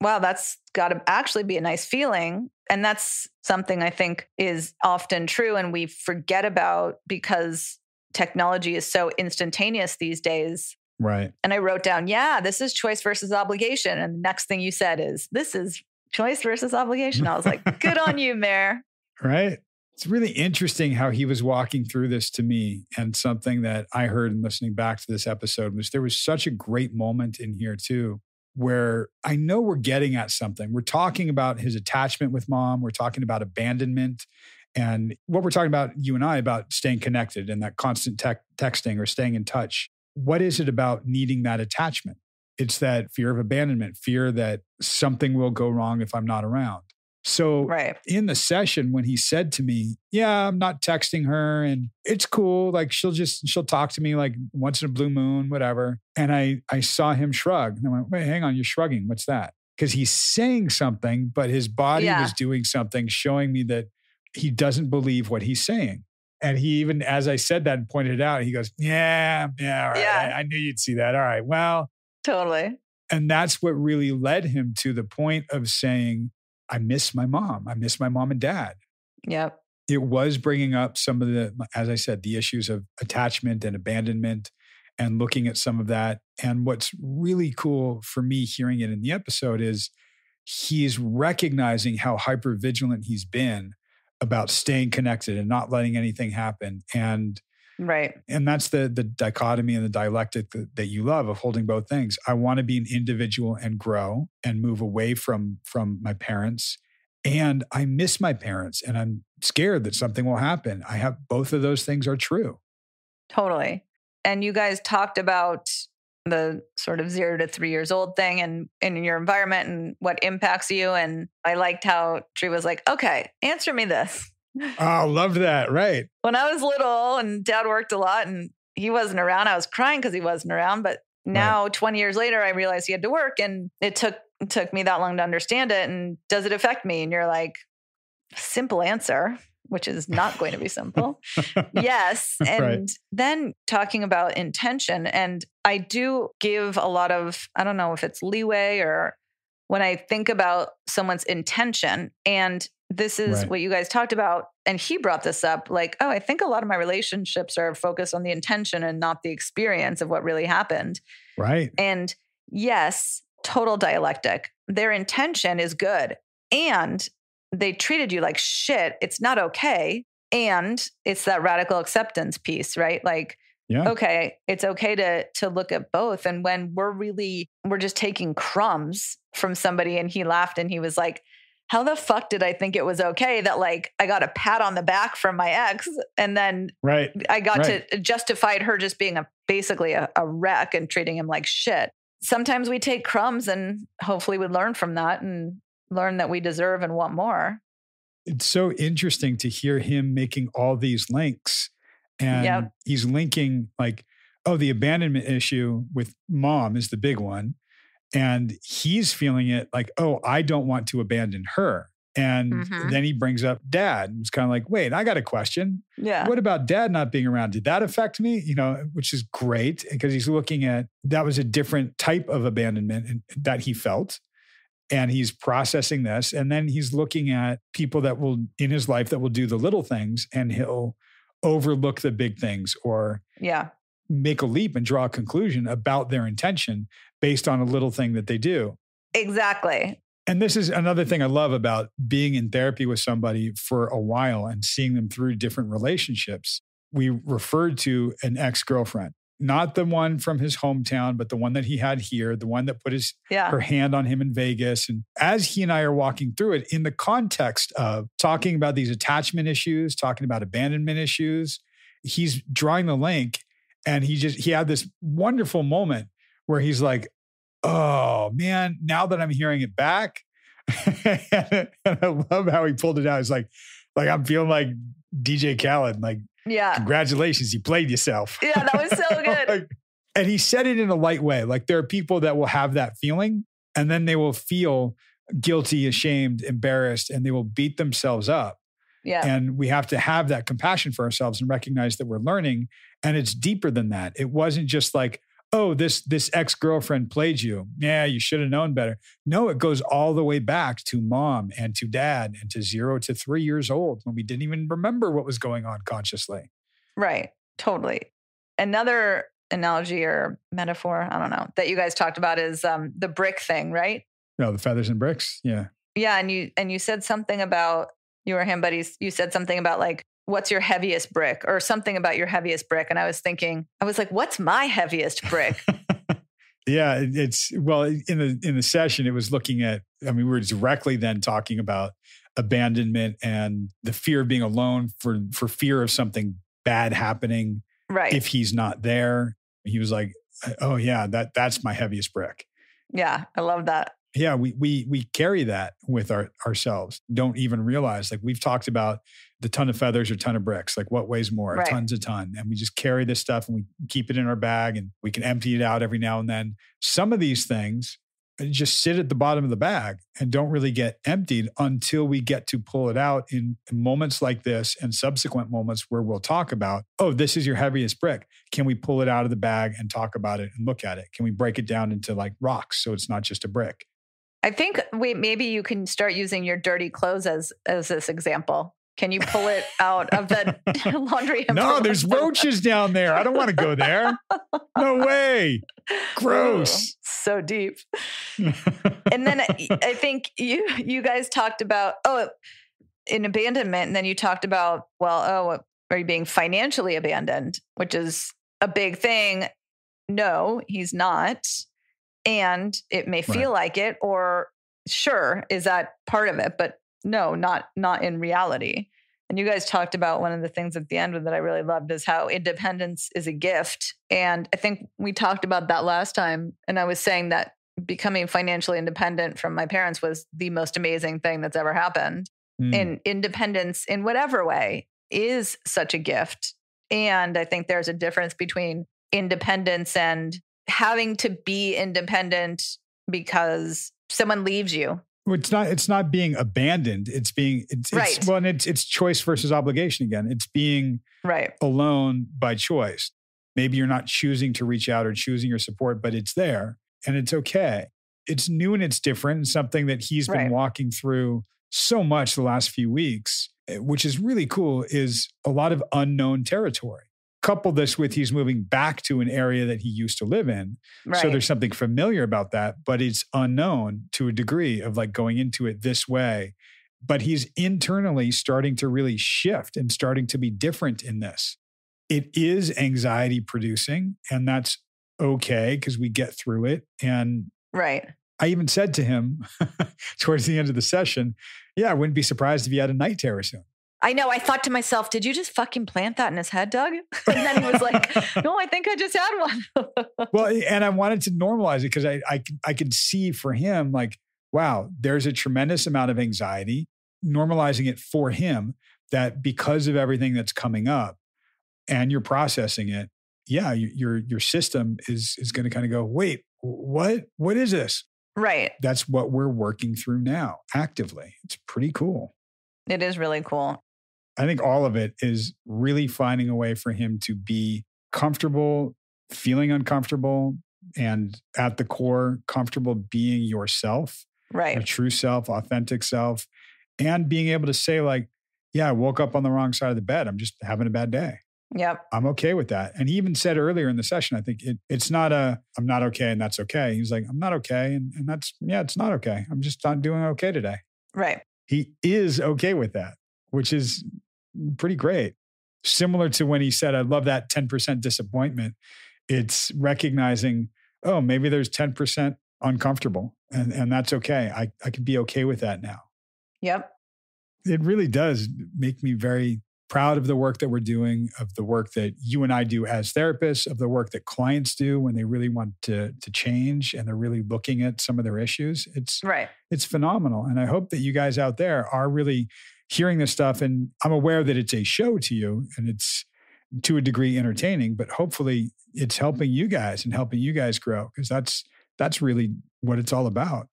Speaker 2: wow, that's got to actually be a nice feeling. And that's something I think is often true and we forget about because technology is so instantaneous these days.
Speaker 1: Right.
Speaker 2: And I wrote down, this is choice versus obligation. And the next thing you said is, this is choice versus obligation. I was like, good on you, Mayor.
Speaker 1: Right. It's really interesting how he was walking through this to me. And something that I heard in listening back to this episode was there was such a great moment in here too, where I know we're getting at something. We're talking about his attachment with mom. We're talking about abandonment. And what we're talking about, you and I, about staying connected and that constant texting or staying in touch. What is it about needing that attachment? It's that fear of abandonment, fear that something will go wrong if I'm not around. So in the session, when he said to me, I'm not texting her and it's cool. Like she'll talk to me like once in a blue moon, whatever. And I saw him shrug and I went, wait, hang on, you're shrugging. What's that? Because he's saying something, but his body was doing something, showing me that he doesn't believe what he's saying. And he even, as I said that and pointed it out, he goes, all right. I knew you'd see that. All right, well.
Speaker 2: Totally.
Speaker 1: And that's what really led him to the point of saying, I miss my mom. I miss my mom and dad.
Speaker 2: Yep.
Speaker 1: It was bringing up some of the, as I said, the issues of attachment and abandonment and looking at some of that. And what's really cool for me hearing it in the episode is he's recognizing how hypervigilant he's been about staying connected and not letting anything happen. And that's the dichotomy and the dialectic that you love of holding both things. I want to be an individual and grow and move away from my parents. And I miss my parents and I'm scared that something will happen. I have both of those things are true.
Speaker 2: Totally. And you guys talked about the sort of 0 to 3 years old thing and in your environment and what impacts you. And I liked how Tree was like, okay, answer me this.
Speaker 1: Oh, love that. Right.
Speaker 2: When I was little and Dad worked a lot and he wasn't around, I was crying because he wasn't around. But now 20 years later, I realized he had to work and it took me that long to understand it. And does it affect me? And you're like, simple answer, which is not going to be simple. Yes. And then talking about intention. And I do give a lot of, I don't know if it's leeway or when I think about someone's intention. And this is what you guys talked about. And he brought this up like, oh, I think a lot of my relationships are focused on the intention and not the experience of what really happened.
Speaker 1: Right.
Speaker 2: And yes, total dialectic. Their intention is good. And they treated you like shit. It's not okay. And it's that radical acceptance piece, right? Like, okay, it's okay to look at both. And when we're just taking crumbs from somebody and he laughed and he was like, how the fuck did I think it was okay that like I got a pat on the back from my ex and then I got to justify her just being basically a wreck and treating him like shit. Sometimes we take crumbs and hopefully we learn from that and learn that we deserve and want more.
Speaker 1: It's so interesting to hear him making all these links. And he's linking like, oh, the abandonment issue with mom is the big one. And he's feeling it like, oh, I don't want to abandon her. And then he brings up dad. And it's kind of like, wait, I got a question.
Speaker 2: Yeah.
Speaker 1: What about dad not being around? Did that affect me? You know, which is great because he's looking at, that was a different type of abandonment that he felt. And he's processing this. And then he's looking at people that will, in his life, that will do the little things and he'll overlook the big things or make a leap and draw a conclusion about their intention based on a little thing that they do.
Speaker 2: Exactly.
Speaker 1: And this is another thing I love about being in therapy with somebody for a while and seeing them through different relationships. We referred to an ex-girlfriend, not the one from his hometown, but the one that he had here, the one that put her hand on him in Vegas. And as he and I are walking through it in the context of talking about these attachment issues, talking about abandonment issues, he's drawing the link and he had this wonderful moment where he's like, oh man, now that I'm hearing it back, and I love how he pulled it out. It's like I'm feeling like DJ Khaled, like, congratulations, you played yourself.
Speaker 2: Yeah, that was so good.
Speaker 1: And he said it in a light way. Like there are people that will have that feeling and then they will feel guilty, ashamed, embarrassed, and they will beat themselves up.
Speaker 2: Yeah.
Speaker 1: And we have to have that compassion for ourselves and recognize that we're learning. And it's deeper than that. It wasn't just like, oh, this ex-girlfriend played you. Yeah, you should have known better. No, it goes all the way back to mom and to dad and to 0 to 3 years old when we didn't even remember what was going on consciously.
Speaker 2: Right. Totally. Another analogy or metaphor, I don't know, that you guys talked about is the brick thing, right?
Speaker 1: No, the feathers and bricks. Yeah.
Speaker 2: Yeah. And you said something about, you or him, but you said something about like, what's your heaviest brick or something about your heaviest brick. And I was like, what's my heaviest brick?
Speaker 1: Yeah, in the session, it was looking at, we were directly then talking about abandonment and the fear of being alone for fear of something bad happening.
Speaker 2: Right.
Speaker 1: If he's not there. He was like, oh yeah, that's my heaviest brick.
Speaker 2: Yeah. I love that.
Speaker 1: Yeah. We carry that with ourselves. Don't even realize, like we've talked about the ton of feathers or ton of bricks, like what weighs more?
Speaker 2: Right.
Speaker 1: Tons a ton. And we just carry this stuff and we keep it in our bag and we can empty it out every now and then. Some of these things just sit at the bottom of the bag and don't really get emptied until we get to pull it out in moments like this and subsequent moments where we'll talk about, oh, this is your heaviest brick. Can we pull it out of the bag and talk about it and look at it? Can we break it down into like rocks so it's not just a brick?
Speaker 2: I think maybe you can start using your dirty clothes as this example. Can you pull it out of the laundry?
Speaker 1: No, there's roaches down there. I don't want to go there. No way. Gross.
Speaker 2: Ooh, so deep. And then I think you guys talked about, in abandonment. And then you talked about, are you being financially abandoned? Which is a big thing. No, he's not. And it may feel like it, or sure, is that part of it? But no, not in reality. And you guys talked about one of the things at the end that I really loved is how independence is a gift. And I think we talked about that last time. And I was saying that becoming financially independent from my parents was the most amazing thing that's ever happened. And independence in whatever way is such a gift. And I think there's a difference between independence and having to be independent because someone leaves you.
Speaker 1: Well, it's not being abandoned. It's choice versus obligation again. It's being alone by choice. Maybe you're not choosing to reach out or choosing your support, but it's there and it's okay. It's new and it's different, and something that he's been walking through so much the last few weeks, which is really cool, is a lot of unknown territory. Couple this with he's moving back to an area that he used to live in. So there's something familiar about that, but it's unknown to a degree of like going into it this way. But he's internally starting to really shift and starting to be different in this. It is anxiety producing, and that's okay because we get through it. And I even said to him towards the end of the session, I wouldn't be surprised if he had a night terror soon.
Speaker 2: I know. I thought to myself, did you just fucking plant that in his head, Doug? And then he was like, no, I think I just had one.
Speaker 1: Well, and I wanted to normalize it because I could see for him, like, wow, there's a tremendous amount of anxiety, normalizing it for him that because of everything that's coming up and you're processing it, your system is going to kind of go, wait, what is this?
Speaker 2: Right.
Speaker 1: That's what we're working through now actively. It's pretty cool.
Speaker 2: It is really cool.
Speaker 1: I think all of it is really finding a way for him to be comfortable, feeling uncomfortable, and at the core, comfortable being yourself, your true self, authentic self, and being able to say like, I woke up on the wrong side of the bed. I'm just having a bad day.
Speaker 2: Yep.
Speaker 1: I'm okay with that. And he even said earlier in the session, I think it's not I'm not okay and that's okay. He's like, I'm not okay. And that's, it's not okay. I'm just not doing okay today.
Speaker 2: Right.
Speaker 1: He is okay with that, which is pretty great. Similar to when he said, I love that 10% disappointment. It's recognizing, maybe there's 10% uncomfortable and that's okay. I can be okay with that now.
Speaker 2: Yep.
Speaker 1: It really does make me very proud of the work that we're doing, of the work that you and I do as therapists, of the work that clients do when they really want to change and they're really looking at some of their issues. It's phenomenal. And I hope that you guys out there are really hearing this stuff. And I'm aware that it's a show to you and it's to a degree entertaining, but hopefully it's helping you guys and helping you guys grow because that's really what it's all about.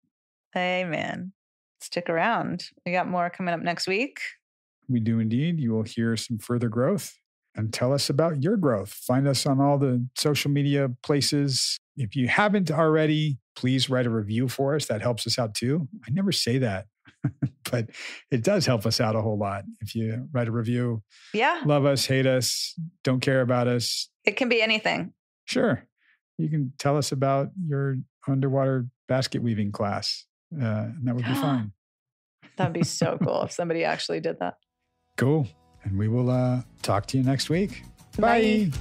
Speaker 2: Amen. Stick around. We got more coming up next week.
Speaker 1: We do indeed. You will hear some further growth and tell us about your growth. Find us on all the social media places. If you haven't already, please write a review for us. That helps us out too. I never say that, but it does help us out a whole lot. If you write a review, love us, hate us, don't care about us.
Speaker 2: It can be anything.
Speaker 1: Sure. You can tell us about your underwater basket weaving class. And that would be fine.
Speaker 2: That'd be so cool if somebody actually did that.
Speaker 1: Cool. And we will talk to you next week. Bye.